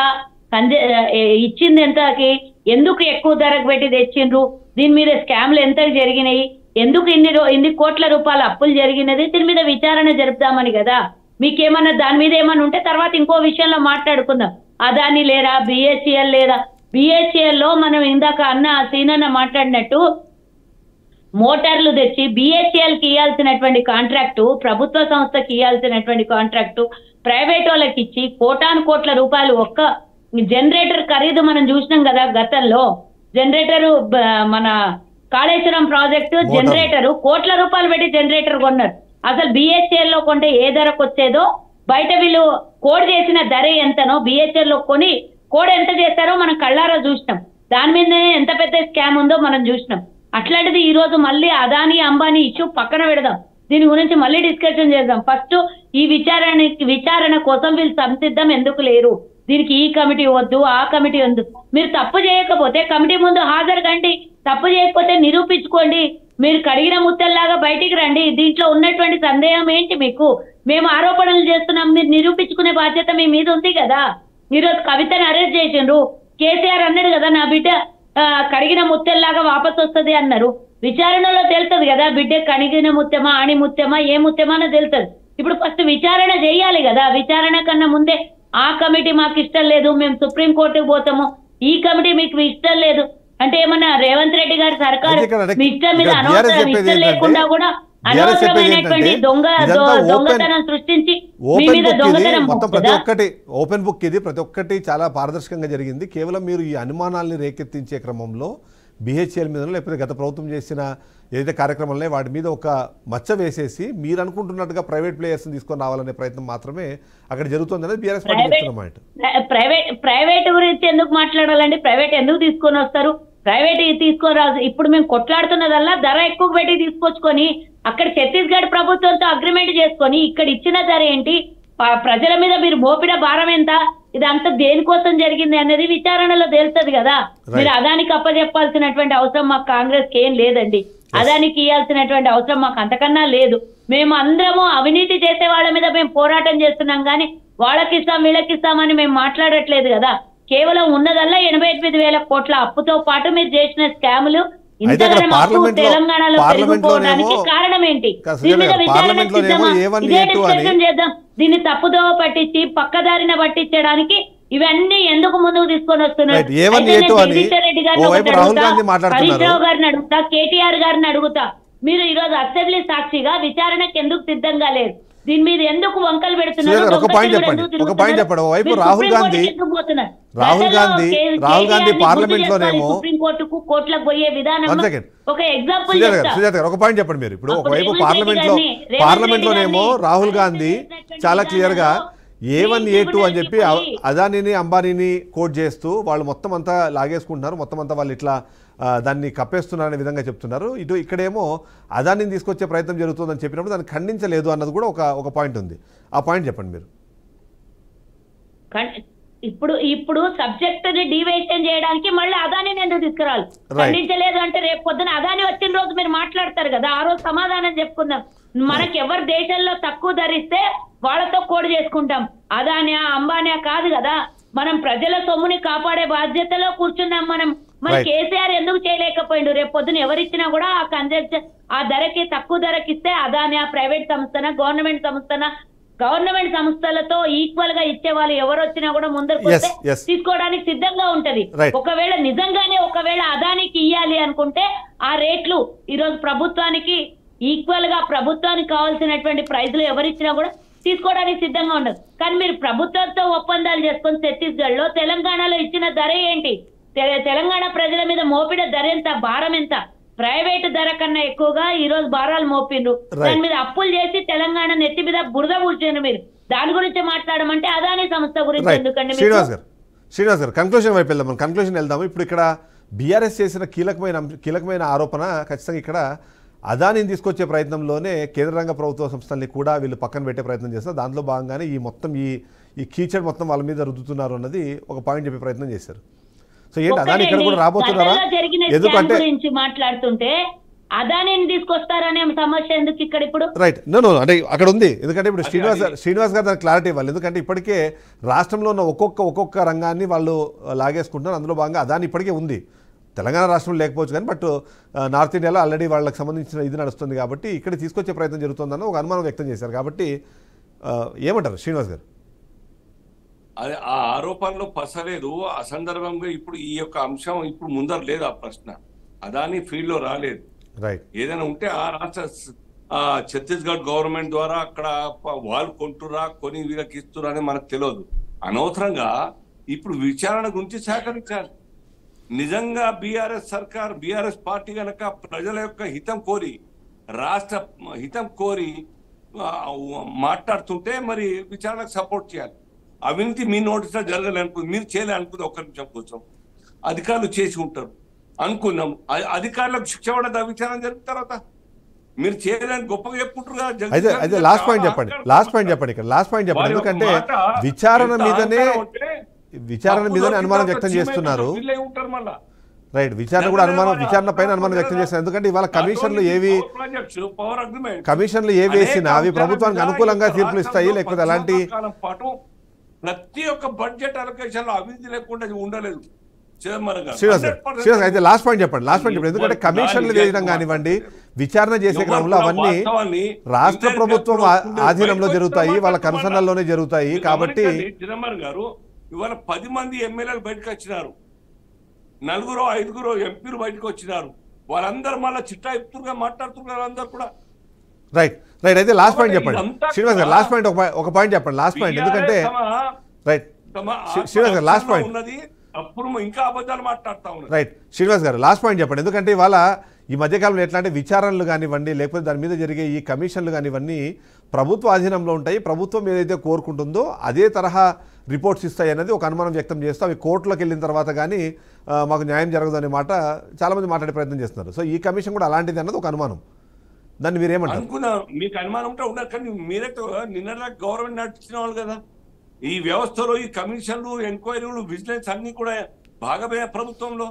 ఇచ్చింది ఎంతకి, ఎందుకు ఎక్కువ ధరకు పెట్టి తెచ్చిండ్రు, దీని మీద స్కామ్లు ఎంత జరిగినాయి, ఎందుకు ఇన్ని కోట్ల రూపాయల అప్పులు జరిగినది, దీని మీద విచారణ జరుపుదామని కదా. మీకేమన్నా దాని మీద ఏమన్నా ఉంటే తర్వాత ఇంకో విషయంలో మాట్లాడుకుందాం. అదాని లేరా, BHEL లేదా. BHEL లో మనం ఇందాక సీనన్న మాట్లాడినట్టు మోటార్లు తెచ్చి BHELకి ఇవ్వాల్సినటువంటి కాంట్రాక్టు, ప్రభుత్వ సంస్థకి ఇవ్వాల్సినటువంటి కాంట్రాక్టు ప్రైవేట్ వాళ్ళకి ఇచ్చి కోట్ల రూపాయలు ఒక్క జనరేటర్ ఖరీదు మనం చూసినాం కదా గతంలో. జనరేటరు మన కాళేశ్వరం ప్రాజెక్టు జనరేటరు కోట్ల రూపాయలు పెట్టి జనరేటర్ కొన్నారు. అసలు BHEL లో కొంటే ఏ ధరకు వచ్చేదో బయట వీళ్ళు కోడ్ చేసిన ధర ఎంతనో BHEL లో కొని కోడ్ ఎంత చేస్తారో మనం కళ్ళారా చూసినాం. దాని మీదనే ఎంత పెద్ద స్కామ్ ఉందో మనం చూసినాం. అట్లాంటిది ఈ రోజు మళ్ళీ అదాని అంబానీ ఇష్యూ పక్కన పెడదాం, దీని గురించి మళ్ళీ డిస్కషన్ చేద్దాం. ఫస్ట్ ఈ విచారణ కోసం వీళ్ళు సంసిద్ధం ఎందుకు లేరు, దీనికి ఈ కమిటీ వద్దు ఆ కమిటీ వద్దు. మీరు తప్పు చేయకపోతే కమిటీ ముందు హాజరు కండి, తప్పు చేయకపోతే నిరూపించుకోండి, మీరు కడిగిన ముత్తల్లాగా బయటికి రండి. దీంట్లో ఉన్నటువంటి సందేహం ఏంటి మీకు? మేము ఆరోపణలు చేస్తున్నాం, మీరు నిరూపించుకునే బాధ్యత మీ మీద ఉంది కదా. ఈరోజు కవితను అరెస్ట్ చేసిండ్రు, కేసీఆర్ అన్నాడు కదా నా బిడ్డ కడిగిన ముత్తెల్లాగా వాపసు వస్తుంది అన్నారు. విచారణలో తెలుస్తుంది కదా బిడ్డ కడిగిన ముత్యమా ఆణి ముత్యమా ఏ ముత్యమా అని తెలుస్తుంది. ఇప్పుడు ఫస్ట్ విచారణ చేయాలి కదా. విచారణ కన్నా ముందే ఆ కమిటీ మాకు ఇష్టం లేదు, మేము సుప్రీంకోర్టుకు పోతాము, ఈ కమిటీ మీకు ఇష్టం లేదు అంటే ఏమన్నా రేవంత్ రెడ్డి గారి సర్కారు మీ ఇష్టం మీద అనవసరం ఇష్టం లేకుండా కూడా అనవసరమైనటువంటి దొంగతనం సృష్టించి మీ మీద దొంగతనం ఓపెన్ బుక్ ఇది, ప్రతి ఒక్కటి చాలా పారదర్శకంగా జరిగింది. కేవలం మీరు ఈ అనుమానాల్ని రేకెత్తించే క్రమంలో BHEL మీద లేకపోతే గత ప్రభుత్వం చేసిన ఏదైతే కార్యక్రమాలనే వాటి మీద ఒక మచ్చ వేసేసి మీరు అనుకుంటున్నట్టుగా ప్రైవేట్ ప్లేయర్స్ తీసుకొని రావాలనే ప్రయత్నం మాత్రమే అక్కడ జరుగుతుంది అనేది బీఆర్ఎస్ పార్టీ చెప్తున్నమాట. ప్రైవేట్ గురించి ఎందుకు మాట్లాడాలండి? ప్రైవేట్ ఎందుకు తీసుకొని వస్తారు? ప్రైవేట్ తీసుకొని రాదు. ఇప్పుడు మేము కొట్లాడుతున్నదల్లా ధర ఎక్కువ పెట్టి తీసుకొచ్చుకొని అక్కడ ఛత్తీస్గఢ్ ప్రభుత్వంతో అగ్రిమెంట్ చేసుకొని ఇక్కడ ఇచ్చిన ధర ఏంటి, ప్రజల మీద మీరు మోపిన భారం ఎంత, ఇదంతా దేనికోసం జరిగింది అనేది విచారణలో తెలుస్తుంది కదా. మీరు అదానికి అప్పచెప్పాల్సినటువంటి అవసరం మాకు కాంగ్రెస్ కి ఏం లేదండి. అదానికి ఇవ్వాల్సినటువంటి అవసరం మాకు అంతకన్నా లేదు. మేము అందరము అవినీతి చేసే వాళ్ళ మీద మేము పోరాటం చేస్తున్నాం కానీ వాళ్ళకిస్తాం వీళ్ళకిస్తామని మేము మాట్లాడట్లేదు కదా. కేవలం ఉన్నదల్లా 88,000 కోట్ల అప్పుతో పాటు మీరు చేసిన స్కాములు ఇంతగానం అప్పు తెలంగాణలో పెరిగిపోవడానికి కారణం ఏంటి? దీని మీద విచారణ చేద్దాం. దీన్ని తప్పుదోవ పట్టించి పక్కదారిన పట్టించడానికి ఇవన్నీ ఎందుకు ముందుకు తీసుకొని వస్తున్నారు? రెడ్డి గారిని హరీష్ రావు గారిని అడుగుతా, KTR గారిని అడుగుతా, మీరు ఈ రోజు అసెంబ్లీ సాక్షిగా విచారణకు ఎందుకు సిద్ధంగా లేరు? దీని మీద ఎందుకు వంకలు పెడుతున్నారు? రాహుల్ గాంధీ పార్లమెంట్ లోనేమో సుప్రీంకోర్టుకు కోర్టులకు పోయే విధానం ఒక ఎగ్జాంపుల్ ఒక పాయింట్ చెప్పండి మీరు. ఇప్పుడు ఒకవైపు పార్లమెంట్ లోనేమో రాహుల్ గాంధీ చాలా క్లియర్ గా A1 A2 అని చెప్పి అదానిని అంబానీని కోట్ చేస్తూ వాళ్ళు మొత్తం అంతా లాగేసుకుంటున్నారు, మొత్తం అంతా వాళ్ళు ఇట్లా దాన్ని కప్పేస్తున్నారనే విధంగా చెప్తున్నారు. ఇక్కడేమో అదానిని తీసుకొచ్చే ప్రయత్నం జరుగుతుందని చెప్పినప్పుడు దాన్ని ఖండించలేదు అన్నది కూడా ఒక పాయింట్ ఉంది. ఆ పాయింట్ చెప్పండి మీరు. ఇప్పుడు సబ్జెక్ట్ ని డివైషన్ చేయడానికి మళ్ళీ అదాని ఎందుకు తీసుకురాలి? ఖండించలేదు అంటే రేపు పొద్దున అదాని వచ్చిన రోజు మీరు మాట్లాడతారు కదా, ఆ రోజు సమాధానం చెప్పుకుందాం. మనకి ఎవరు దేశంలో తక్కువ ధరిస్తే వాళ్ళతో కోడి చేసుకుంటాం. అదానియా అంబానియా కాదు కదా, మనం ప్రజల సొమ్ముని కాపాడే బాధ్యతలో కూర్చున్నాం మనం. మరి కేసీఆర్ ఎందుకు చేయలేకపోయిండు? రేపు పొద్దున ఎవరిచ్చినా కూడా ఆ కన్జెక్షన్ ఆ ధరకి తక్కువ ధరకి ఇస్తే అదానియా ప్రైవేట్ సంస్థన గవర్నమెంట్ సంస్థన, గవర్నమెంట్ సంస్థలతో ఈక్వల్ గా ఇచ్చే వాళ్ళు ఎవరు వచ్చినా కూడా ముందరకు తీసుకోవడానికి సిద్ధంగా ఉంటది. ఒకవేళ నిజంగానే అదానికి ఇయ్యాలి అనుకుంటే ఆ రేట్లు ఈ రోజు ప్రభుత్వానికి ఈక్వల్ గా ప్రభుత్వానికి కావాల్సినటువంటి ప్రైజులు ఎవరిచ్చినా కూడా తీసుకోవడానికి సిద్ధంగా ఉండదు. కానీ మీరు ప్రభుత్వంతో ఒప్పందాలు చేసుకొని ఛత్తీస్గఢ్ లో తెలంగాణలో ఇచ్చిన ధర ఏంటి? తెలంగాణ ప్రజల మీద మోపిన ధర ఎంత, భారం ఎంత? ప్రైవేటు ధర కన్నా ఎక్కువగా ఈ రోజు భారాలు మోపిండ్రు. దాని మీద అప్పులు చేసి తెలంగాణ నెత్తి మీద బురద కూర్చొని మీరు దాని గురించి మాట్లాడమంటే అదాని సంస్థ గురించి ఎందుకండి? శ్రీనివాస్ గారు కన్క్లూజన్ వైపు వెళ్దాం, మనం కన్క్లూజన్ వెళ్దాము. ఇప్పుడు ఇక్కడ బీఆర్ఎస్ చేసిన కీలకమైన ఆరోపణ ఖచ్చితంగా ఇక్కడ అదానిని తీసుకొచ్చే ప్రయత్నంలోనే కేంద్ర రంగ ప్రభుత్వ సంస్థల్ని కూడా వీళ్ళు పక్కన పెట్టే ప్రయత్నం చేస్తారు. దాంట్లో భాగంగానే ఈ కీచడ్ మొత్తం వాళ్ళ మీద రుద్దుతున్నారు అన్నది ఒక పాయింట్ చెప్పే ప్రయత్నం చేశారు. సో ఏంటి అదాని ఇక్కడ కూడా రాబోతున్నారా? ఎందుకంటే మాట్లాడుతుంటే అదానిని తీసుకొస్తారనే సమస్య ఎందుకు ఇక్కడ ఇప్పుడు? రైట్, నో అంటే అక్కడ ఉంది. ఎందుకంటే ఇప్పుడు శ్రీనివాస్ గారు దానికి క్లారిటీ ఇవ్వాలి. ఎందుకంటే ఇప్పటికే రాష్ట్రంలో ఉన్న ఒక్కొక్క రంగాన్ని వాళ్ళు లాగేసుకుంటున్నారు. అందులో భాగంగా అదాని ఇప్పటికే ఉంది. తెలంగాణ రాష్ట్రంలో లేకపోవచ్చు కానీ బట్ నార్త్ ఇండియాలో ఆల్రెడీ వాళ్ళకి సంబంధించిన ఇది నడుస్తుంది కాబట్టి ఇక్కడ తీసుకొచ్చే ప్రయత్నం జరుగుతుందన్న ఒక అనుమానం వ్యక్తం చేశారు. కాబట్టి ఏమంటారు శ్రీనివాస్ గారు? అదే ఆ ఆరోపణలో పసలేదు. ఆ సందర్భంగా ఇప్పుడు ఈ యొక్క అంశం ఇప్పుడు ముందర లేదు. ఆ ప్రశ్న అదాని ఫీల్డ్ లో రాలేదు. రైట్, ఏదైనా ఉంటే ఆ రాష్ట్ర ఛత్తీస్గఢ్ గవర్నమెంట్ ద్వారా అక్కడ వాళ్ళు కొంటురా కొని వీళ్ళకి ఇస్తురా అని మనకు తెలియదు. అనవసరంగా ఇప్పుడు విచారణ గురించి సహకరించాలి. నిజంగా బీఆర్ఎస్ పార్టీ కనుక ప్రజల యొక్క హితం కోరి రాష్ట్ర హితం కోరి మాట్లాడుతుంటే మరి విచారణకు సపోర్ట్ చేయాలి. అవినీతి మీ నోటీసులో జరగాలి అనుకుంది, మీరు చేయలే అనుకుంది. ఒక్క నిమిషం కోసం అధికారులు చేసి ఉంటారు అనుకున్నాం. అధికారులకు శిక్ష పడదా విచారణ జరిగిన తర్వాత? మీరు చేయలేని గొప్పగా చెప్పుకుంటారు కదా. అయితే లాస్ట్ పాయింట్ చెప్పండి ఇక్కడ లాస్ట్ పాయింట్ చెప్పండి. ఎందుకంటే విచారణ మీదనే అనుమానం వ్యక్తం చేస్తున్నారు. రైట్, విచారణ పైన అనుమానం వ్యక్తం చేస్తున్నారు. ఎందుకంటే ఇవాళ కమిషన్లు ఏవి వేసినా అవి ప్రభుత్వానికి అనుకూలంగా తీర్పులు ఇస్తాయి, లేకపోతే అలాంటి ప్రతి ఒక్క బడ్జెట్ అలొకేషన్ లో అవినీతి లేకుండా ఉండలేదు. అయితే లాస్ట్ పాయింట్ చెప్పండి. ఎందుకంటే కమిషన్లు వేయడం కానివ్వండి, విచారణ చేసే క్రమంలో అవన్నీ రాష్ట్ర ప్రభుత్వం ఆధీనంలో జరుగుతాయి, వాళ్ళ కన్సర్న్లోనే జరుగుతాయి. కాబట్టి చిదంబరం గారు ఇవాళ 10 మంది ఎమ్మెల్యేలు బయటకు వచ్చినారు, 4-5 ఎంపీలు బయటకు వచ్చినారు. వాళ్ళందరూ మళ్ళీ చిట్టా ఎత్తుగా మాట్లాడుతున్నారు అందరు కూడా. రైట్, అయితే లాస్ట్ పాయింట్ చెప్పండి శ్రీనివాస్ గారు. లాస్ట్ పాయింట్ ఒక పాయింట్ చెప్పండి. లాస్ట్ పాయింట్ ఎందుకంటే రైట్ శ్రీనివాస్ గారు లాస్ట్ పాయింట్ ఉన్నది. అప్పుడు ఇంకా అబద్ధాలు మాట్లాడుతూ ఉన్నారు. రైట్ శ్రీనివాస్ గారు లాస్ట్ పాయింట్ చెప్పండి. ఎందుకంటే ఇవాళ ఈ మధ్యకాలంలో ఎట్లా అంటే విచారణలు కానివ్వండి, లేకపోతే దాని మీద జరిగే ఈ కమిషన్లు కానివ్వండి ప్రభుత్వ ఆధీనంలో ఉంటాయి. ప్రభుత్వం ఏదైతే కోరుకుంటుందో అదే తరహా రిపోర్ట్స్ ఇస్తాయి అనేది ఒక అనుమానం వ్యక్తం చేస్తూ అవి కోర్టులోకి వెళ్ళిన తర్వాత కానీ మాకు న్యాయం జరగదు అనే మాట చాలామంది మాట్లాడే ప్రయత్నం చేస్తున్నారు. సో ఈ కమిషన్ కూడా అలాంటిది అన్నది ఒక అనుమానం. దాన్ని మీరేమంటారు? అనుకున్నారు, మీకు అనుమానం ఉంటే ఉండదు. కానీ మీరే నిన్న గవర్నమెంట్ నడిచిన వాళ్ళు కదా. ఈ వ్యవస్థలో ఈ కమిషన్లు, ఎంక్వైరీలు, విజిలెన్స్ అన్ని కూడా భాగమే ప్రభుత్వంలో.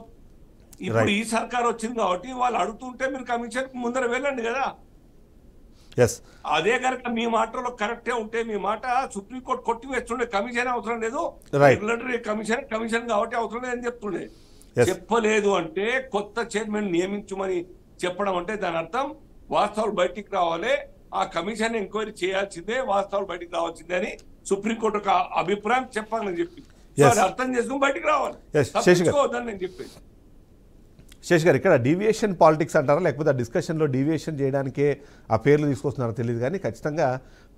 ఇప్పుడు ఈ సర్కార్ వచ్చింది కాబట్టి వాళ్ళు అడుగుతుంటే మీరు కమిషన్ ముందర వెళ్ళండి కదా. అదే కనుక మీ మాటలో కరెక్టే ఉంటే మీ మాట సుప్రీంకోర్టు కొట్టి వేస్తుండే, కమిషన్ అవసరం లేదు, రెగ్యులేటరీ కమిషన్ కాబట్టి అవసరం లేదని చెప్తుండే. చెప్పలేదు అంటే కొత్త చైర్మన్ నియమించమని చెప్పడం అంటే దాని అర్థం వాస్తవాలు బయటికి రావాలి, ఆ కమిషన్ ఎంక్వైరీ చేయాల్సిందే, వాస్తవాలు బయటికి రావాల్సిందే అని సుప్రీంకోర్టు ఒక అభిప్రాయం చెప్పాలని చెప్పి అర్థం చేసుకుని బయటికి రావాలి. నేను చెప్పేది శేష్ గారు, ఇక్కడ డీవియేషన్ పాలిటిక్స్ అంటారా, లేకపోతే ఆ డిస్కషన్లో డీవియేషన్ చేయడానికే ఆ పేర్లు తీసుకొస్తున్నారో తెలియదు కానీ ఖచ్చితంగా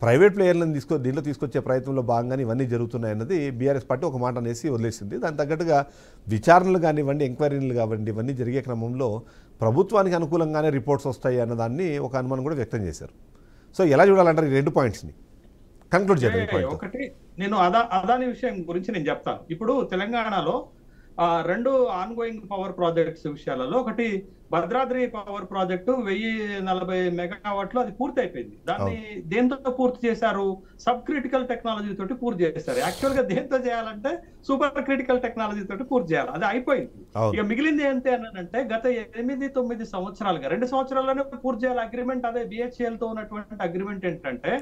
ప్రైవేట్ ప్లేయర్లను దీంట్లో తీసుకొచ్చే ప్రయత్నంలో భాగంగానే ఇవన్నీ జరుగుతున్నాయన్నది బీఆర్ఎస్ పార్టీ ఒక మాట అనేసి వదిలేసింది. దాని తగ్గట్టుగా విచారణలు కానివ్వండి, ఎంక్వైరీలు కానివ్వండి, ఇవన్నీ జరిగే క్రమంలో ప్రభుత్వానికి అనుకూలంగానే రిపోర్ట్స్ వస్తాయి అన్నదాన్ని ఒక అనుమానం కూడా వ్యక్తం చేశారు. సో ఎలా చూడాలంటారు ఈ 2 పాయింట్స్ని? కంక్లూడ్ చేద్దాం. ఒకటి నేను అదాని విషయం గురించి నేను చెప్తాను. ఇప్పుడు తెలంగాణలో 2 ఆన్గోయింగ్ పవర్ ప్రాజెక్ట్స్ విషయాలలో ఒకటి భద్రాద్రి పవర్ ప్రాజెక్టు 1040 మెగావాట్లు అది పూర్తి అయిపోయింది. దాన్ని దేంతో పూర్తి చేశారు? సబ్ క్రిటికల్ టెక్నాలజీ తోటి పూర్తి చేశారు. యాక్చువల్ గా దేంతో చేయాలంటే సూపర్ క్రిటికల్ టెక్నాలజీ తోటి పూర్తి చేయాలి. అది అయిపోయింది. ఇక మిగిలింది ఏంటి అంటే గత 8-9 సంవత్సరాలుగా 2 సంవత్సరాల్లోనే పూర్తి చేయాలి అగ్రిమెంట్. అదే BHEL తో ఉన్నటువంటి అగ్రిమెంట్ ఏంటంటే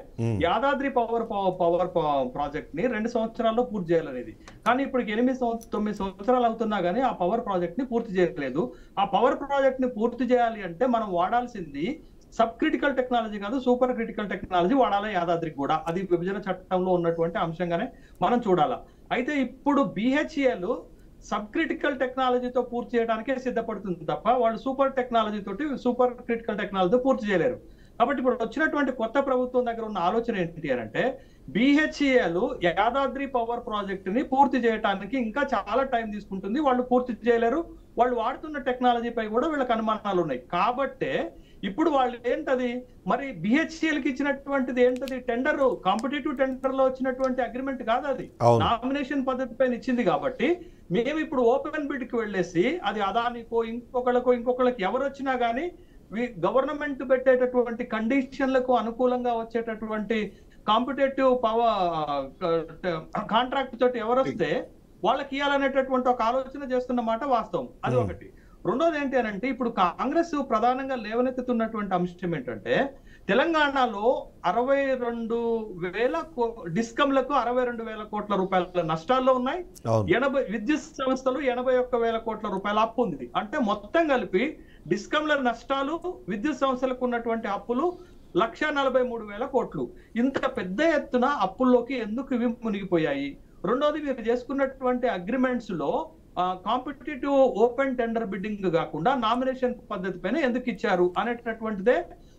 యాదాద్రి పవర్ ప్రాజెక్ట్ ని 2 సంవత్సరాల్లో పూర్తి చేయాలనేది. కానీ ఇప్పుడు 8-9 సంవత్సరాలు అవుతున్నా గానీ ఆ పవర్ ప్రాజెక్ట్ ని పూర్తి చేయలేదు. ఆ పవర్ ప్రాజెక్ట్ ని పూర్తి చేయాలి అంటే మనం వాడాల్సింది సబ్ క్రిటికల్ టెక్నాలజీ కాదు, సూపర్ క్రిటికల్ టెక్నాలజీ వాడాలి యాదాద్రికి కూడా. అది విభజన చట్టంలో ఉన్నటువంటి అంశంగానే మనం చూడాలా. అయితే ఇప్పుడు BHEL సబ్ క్రిటికల్ టెక్నాలజీతో పూర్తి చేయడానికే సిద్ధపడుతుంది తప్ప వాళ్ళు సూపర్ క్రిటికల్ టెక్నాలజీతో పూర్తి చేయలేరు. కాబట్టి ఇప్పుడు వచ్చినటువంటి కొత్త ప్రభుత్వం దగ్గర ఉన్న ఆలోచన ఏంటి అంటే BHEL యాదాద్రి పవర్ ప్రాజెక్ట్ ని పూర్తి చేయడానికి ఇంకా చాలా టైం తీసుకుంటుంది, వాళ్ళు పూర్తి చేయలేరు, వాళ్ళు వాడుతున్న టెక్నాలజీపై కూడా వీళ్ళకి అనుమానాలు ఉన్నాయి. కాబట్టే ఇప్పుడు వాళ్ళు ఏంటది మరి BHEL కి ఇచ్చినటువంటిది ఏంటది టెండర్, కాంపిటేటివ్ టెండర్ లో వచ్చినటువంటి అగ్రిమెంట్ కాదు, అది నామినేషన్ పద్ధతి పైన ఇచ్చింది. కాబట్టి మేము ఇప్పుడు ఓపెన్ బిడ్ కి వెళ్ళేసి అది అదానికో ఇంకొకళ్ళకి ఎవరు వచ్చినా గానీ గవర్నమెంట్ పెట్టేటటువంటి కండిషన్లకు అనుకూలంగా వచ్చేటటువంటి కాంపిటేటివ్ కాంట్రాక్ట్ తోటి ఎవరొస్తే వాళ్ళకి ఇవ్వాలనేటటువంటి ఒక ఆలోచన చేస్తున్నమాట వాస్తవం. అది ఒకటి. రెండోది ఏంటి అంటే ఇప్పుడు కాంగ్రెస్ ప్రధానంగా లేవనెత్తుతున్నటువంటి అంశం ఏంటంటే తెలంగాణలో 62,000 డిస్కంలకు 62,000 కోట్ల రూపాయల నష్టాల్లో ఉన్నాయి. 80 విద్యుత్ సంస్థలు 81,000 కోట్ల రూపాయల అప్పు ఉంది. అంటే మొత్తం కలిపి డిస్కంల నష్టాలు, విద్యుత్ సంస్థలకు ఉన్నటువంటి అప్పులు 1,43,000 కోట్లు. ఇంత పెద్ద ఎత్తున అప్పుల్లోకి ఎందుకు ఇవి మునిగిపోయాయి? రెండోది మీరు చేసుకున్నటువంటి అగ్రిమెంట్స్ లో కాంపిటేటివ్ ఓపెన్ టెండర్ బిడ్డింగ్ కాకుండా నామినేషన్ పద్ధతి పైన ఎందుకు ఇచ్చారు అనేటటువంటిదే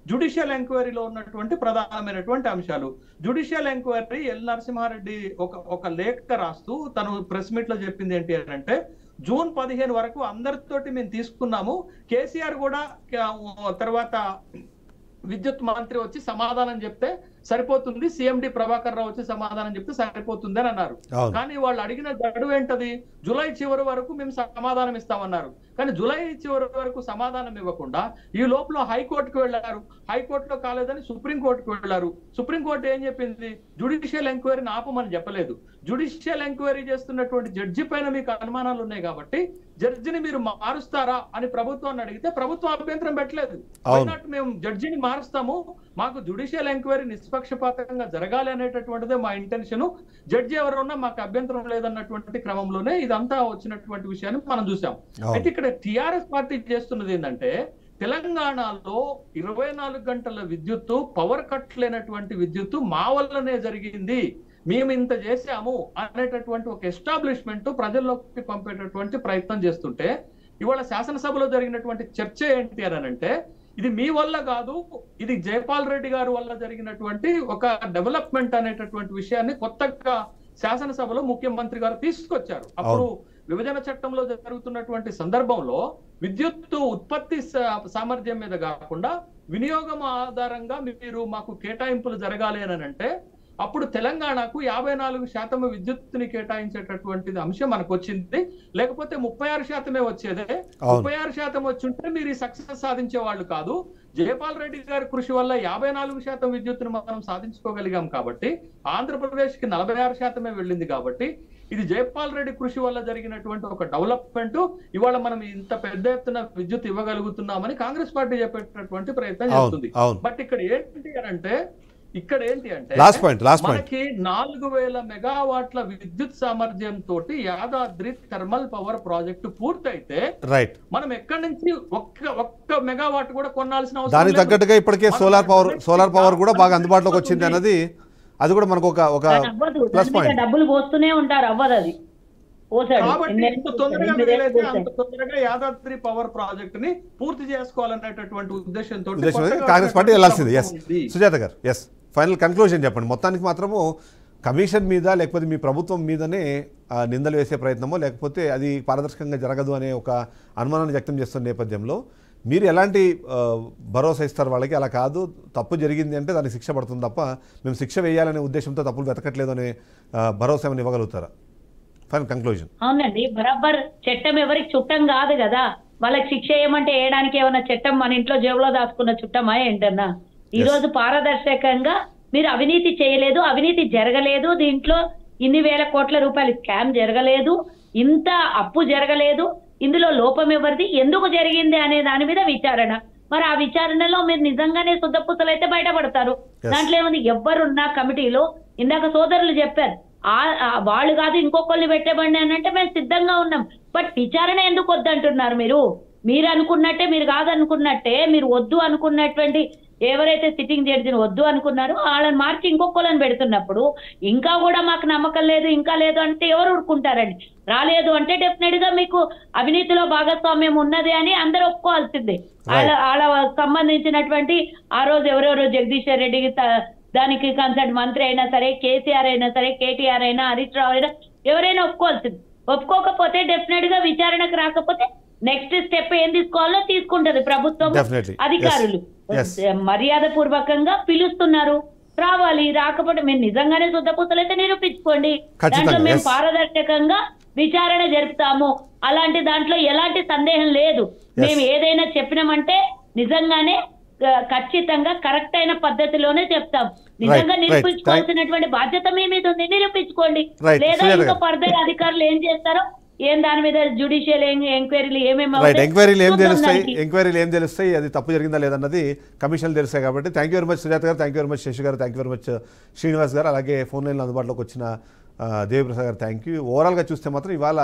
జ్యుడిషియల్ ఎంక్వైరీలో ఉన్నటువంటి ప్రధానమైనటువంటి అంశాలు. జ్యుడిషియల్ ఎంక్వైరీ ఎల్ నరసింహారెడ్డి ఒక లేఖ రాస్తూ తను ప్రెస్ మీట్ లో చెప్పింది ఏంటి అంటే జూన్ 15 వరకు అందరితోటి మేము తీసుకున్నాము, కేసీఆర్ కూడా తర్వాత విద్యుత్ మంత్రి వచ్చి సమాధానం చెప్తే సరిపోతుంది, CMD ప్రభాకర్ రావు వచ్చి సమాధానం చెప్తే సరిపోతుంది అని అన్నారు. కానీ వాళ్ళు అడిగిన గడువు ఏంటది జూలై చివరి వరకు మేము సమాధానం ఇస్తామన్నారు. కానీ జూలై చివరి వరకు సమాధానం ఇవ్వకుండా ఈ లోపల హైకోర్టుకు వెళ్లారు. హైకోర్టులో కాలేదని సుప్రీంకోర్టుకు వెళ్లారు. సుప్రీంకోర్టు ఏం చెప్పింది? జ్యుడిషియల్ ఎంక్వైరీని ఆపమని చెప్పలేదు. జ్యుడిషియల్ ఎంక్వైరీ చేస్తున్నటువంటి జడ్జి పైన మీకు అనుమానాలు ఉన్నాయి కాబట్టి జడ్జిని మీరు మారుస్తారా అని ప్రభుత్వాన్ని అడిగితే ప్రభుత్వం అభ్యంతరం పెట్టలేదు. మేము జడ్జిని మారుస్తాము, మాకు జ్యుడిషియల్ ఎంక్వైరీ నిష్పక్షపాతంగా జరగాలి అనేటటువంటిదే మా ఇంటెన్షన్, జడ్జి ఎవరున్నా మాకు అభ్యంతరం లేదన్నటువంటి క్రమంలోనే ఇదంతా వచ్చినటువంటి విషయాన్ని మనం చూసాం. అయితే ఇక్కడ టిఆర్ఎస్ పార్టీ చేస్తున్నది ఏంటంటే తెలంగాణలో 24 గంటల విద్యుత్తు, పవర్ కట్ లేనటువంటి విద్యుత్తు మా వల్లనే జరిగింది, మేము ఇంత చేసాము అనేటటువంటి ఒక ఎస్టాబ్లిష్మెంట్ ప్రజల్లోకి పంపేటటువంటి ప్రయత్నం చేస్తుంటే ఇవాళ శాసనసభలో జరిగినటువంటి చర్చ ఏంటి అని అంటే ఇది మీ వల్ల కాదు, ఇది జయపాల్ రెడ్డి గారి వల్ల జరిగినటువంటి ఒక డెవలప్మెంట్ అనేటటువంటి విషయాన్ని కొత్తగా శాసనసభలో ముఖ్యమంత్రి గారు తీసుకొచ్చారు. అప్పుడు విభజన చట్టంలో జరుగుతున్నటువంటి సందర్భంలో విద్యుత్ ఉత్పత్తి సామర్థ్యం మీద కాకుండా వినియోగం ఆధారంగా మీరు మాకు కేటాయింపులు జరగాలి అని అంటే అప్పుడు తెలంగాణకు 54% విద్యుత్తుని కేటాయించేటటువంటి అంశం మనకు వచ్చింది. లేకపోతే 36% వచ్చేదే. 36% వచ్చుంటే మీరు ఈ సక్సెస్ సాధించే వాళ్ళు కాదు. జయపాల్ రెడ్డి గారి కృషి వల్ల 54% విద్యుత్తును మనం సాధించుకోగలిగాం కాబట్టి ఆంధ్రప్రదేశ్ కి 46% వెళ్ళింది. కాబట్టి ఇది జయపాల్ రెడ్డి కృషి వల్ల జరిగినటువంటి ఒక డెవలప్మెంట్. ఇవాళ మనం ఇంత పెద్ద ఎత్తున విద్యుత్ ఇవ్వగలుగుతున్నామని కాంగ్రెస్ పార్టీ చెప్పేటటువంటి ప్రయత్నం చేస్తుంది. బట్ ఇక్కడ ఏంటి అంటే మనకి 4,000 మెగావాట్ల విద్యుత్ సామర్థ్యం తోటి యాదాద్రి థర్మల్ పవర్ ప్రాజెక్టు పూర్తయితే మనం ఎక్కడి నుంచి ఒక్క మెగావాట్ కూడా కొనాల్సిన అవసరం. దానికి తగ్గట్టుగా ఇప్పటికే సోలార్ పవర్ కూడా బాగా అందుబాటులోకి వచ్చింది అన్నది అది కూడా మనకు ఒక ప్లస్ పాయింట్. డబ్బులు పోస్తూనే ఉంటారు, అవ్వదు అది. కాబట్టి ఎంత తొందరగా వీలైతే అంత తొందరగా యాదాద్రి పవర్ ప్రాజెక్ట్ ని పూర్తి చేసుకోవాలనేటటువంటి ఉద్దేశంతో కాంగ్రెస్ పార్టీ వెళ్లాల్సింది. ఎస్ సుజాత గారు, ఎస్ ఫైనల్ కన్క్లూజన్ చెప్పండి. మొత్తానికి మాత్రము కమిషన్ మీద లేకపోతే మీ ప్రభుత్వం మీదనే నిందలు వేసే ప్రయత్నమో లేకపోతే అది పారదర్శకంగా జరగదు అనే ఒక అనుమానాన్ని వ్యక్తం చేస్తున్న నేపథ్యంలో మీరు ఎలాంటి భరోసా ఇస్తారు వాళ్ళకి? అలా కాదు, తప్పు జరిగింది అంటే దానికి శిక్ష పడుతుంది తప్ప మేము శిక్ష వేయాలనే ఉద్దేశంతో తప్పులు వెతకట్లేదు అనే భరోసా ఏమైనా ఇవ్వగలుగుతారా? Final conclusion. అవునండి, బరాబర్ చట్టం ఎవరికి చుట్టం కాదు కదా. వాళ్ళకి శిక్ష ఏమంటే వేయడానికి ఏమైనా చట్టం మన ఇంట్లో జేబులో దాచుకున్న చుట్టమా ఏంటన్నా? ఈ రోజు పారదర్శకంగా మీరు అవినీతి చేయలేదు, అవినీతి జరగలేదు, దీంట్లో ఇన్ని వేల కోట్ల రూపాయల స్కామ్ జరగలేదు, ఇంత అప్పు జరగలేదు, ఇందులో లోపం ఎవరిది, ఎందుకు జరిగింది అనే దాని మీద విచారణ. మరి ఆ విచారణలో మీరు నిజంగానే శుద్ధపూసలైతే బయటపడతారు. దాంట్లో ఏముంది, ఎవరున్నా కమిటీలో ఇందాక సోదరులు చెప్పారు వాళ్ళు కాదు ఇంకొకళ్ళు పెట్టబడి అని అంటే మేము సిద్ధంగా ఉన్నాం. బట్ విచారణ ఎందుకు వద్దంటున్నారు? మీరు అనుకున్నట్టే, మీరు కాదనుకున్నట్టే, మీరు వద్దు అనుకున్నటువంటి ఎవరైతే సిట్టింగ్ జడ్జిని వద్దు అనుకున్నారో వాళ్ళని మార్చి ఇంకొకళ్ళని పెడుతున్నప్పుడు ఇంకా కూడా మాకు నమ్మకం లేదు, ఇంకా లేదు అంటే ఎవరు ఊరుకుంటారండి? రాలేదు అంటే డెఫినెట్ గా మీకు అవినీతిలో భాగస్వామ్యం ఉన్నది అని అందరూ ఒప్పుకోవాల్సిందే. వాళ్ళ సంబంధించినటువంటి ఆ రోజు ఎవరెవరో జగదీశ్వర్ రెడ్డి దానికి కన్సర్న్ మంత్రి అయినా సరే, కేసీఆర్ అయినా సరే, కేటీఆర్ అయినా, హరీష్ రావు అయినా ఎవరైనా ఒప్పుకోవాల్సింది. ఒప్పుకోకపోతే డెఫినెట్ గా విచారణకు రాకపోతే నెక్స్ట్ స్టెప్ ఏం తీసుకోవాలో తీసుకుంటది ప్రభుత్వం, అధికారులు. మర్యాద పూర్వకంగా పిలుస్తున్నారు, రావాలి. రాకపోతే మీరు నిజంగానే శుద్ధపూసలైతే నిరూపించుకోండి. దాంట్లో మేము పారదర్శకంగా విచారణ జరుపుతాము. అలాంటి దాంట్లో ఎలాంటి సందేహం లేదు. మేము ఏదైనా చెప్పినామంటే నిజంగానే ఖచ్చితంగా కరెక్ట్ అయిన పద్ధతిలోనే చెప్తాం. నిజంగా నిరూపించుకోవాల్సినటువంటి బాధ్యత మీ మీద ఉంది, నిరూపించుకోండి. లేదా ఇంకా ఫర్దర్ అధికారులు ఏం చేస్తారో ఏం దాని మీద జ్యుడిషియల్ ఎంక్వైరీలు ఎంక్వైరీలు ఏం తెలుస్తాయి, అది తప్పు జరిగిందా లేదన్నది కమిషన్లు తెలుస్తాయి. కాబట్టి thank you very much Sujatha garu, thank you very much Sashi garu, thank you very much Srinivas garu, అలాగే ఫోన్ లైన్లో అందుబాటులోకి వచ్చిన దేవిప్రసాద్ గారు థ్యాంక్ యూ. ఓవరాల్గా చూస్తే మాత్రం ఇవాళ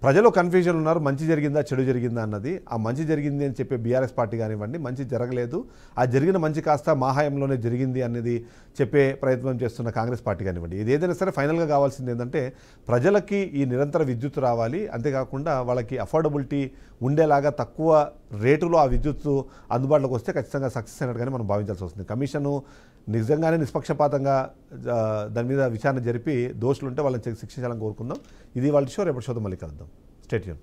ప్రజలు కన్ఫ్యూజన్ ఉన్నారు, మంచి జరిగిందా చెడు జరిగిందా అన్నది. ఆ మంచి జరిగింది అని చెప్పే బీఆర్ఎస్ పార్టీ కానివ్వండి, మంచి జరగలేదు, ఆ జరిగిన మంచి కాస్త మాహాయంలోనే జరిగింది అనేది చెప్పే ప్రయత్నం చేస్తున్న కాంగ్రెస్ పార్టీ కానివ్వండి. ఇది ఏదైనా సరే ఫైనల్గా కావాల్సింది ఏంటంటే ప్రజలకి ఈ నిరంతర విద్యుత్ రావాలి, అంతేకాకుండా వాళ్ళకి అఫోర్డబిలిటీ ఉండేలాగా తక్కువ రేటులో ఆ విద్యుత్ అందుబాటులోకి వస్తే ఖచ్చితంగా సక్సెస్ అయినట్టుగానే మనం భావించాల్సి వస్తుంది. కమిషను నిజంగానే నిష్పక్షపాతంగా దాని మీద విచారణ జరిపి దోషులు ఉంటే వాళ్ళని శిక్షించాలని కోరుకుందాం. ఇది వాళ్ళ షో, రేపటి షోతో మళ్ళీ కలుద్దాం. Stay tune.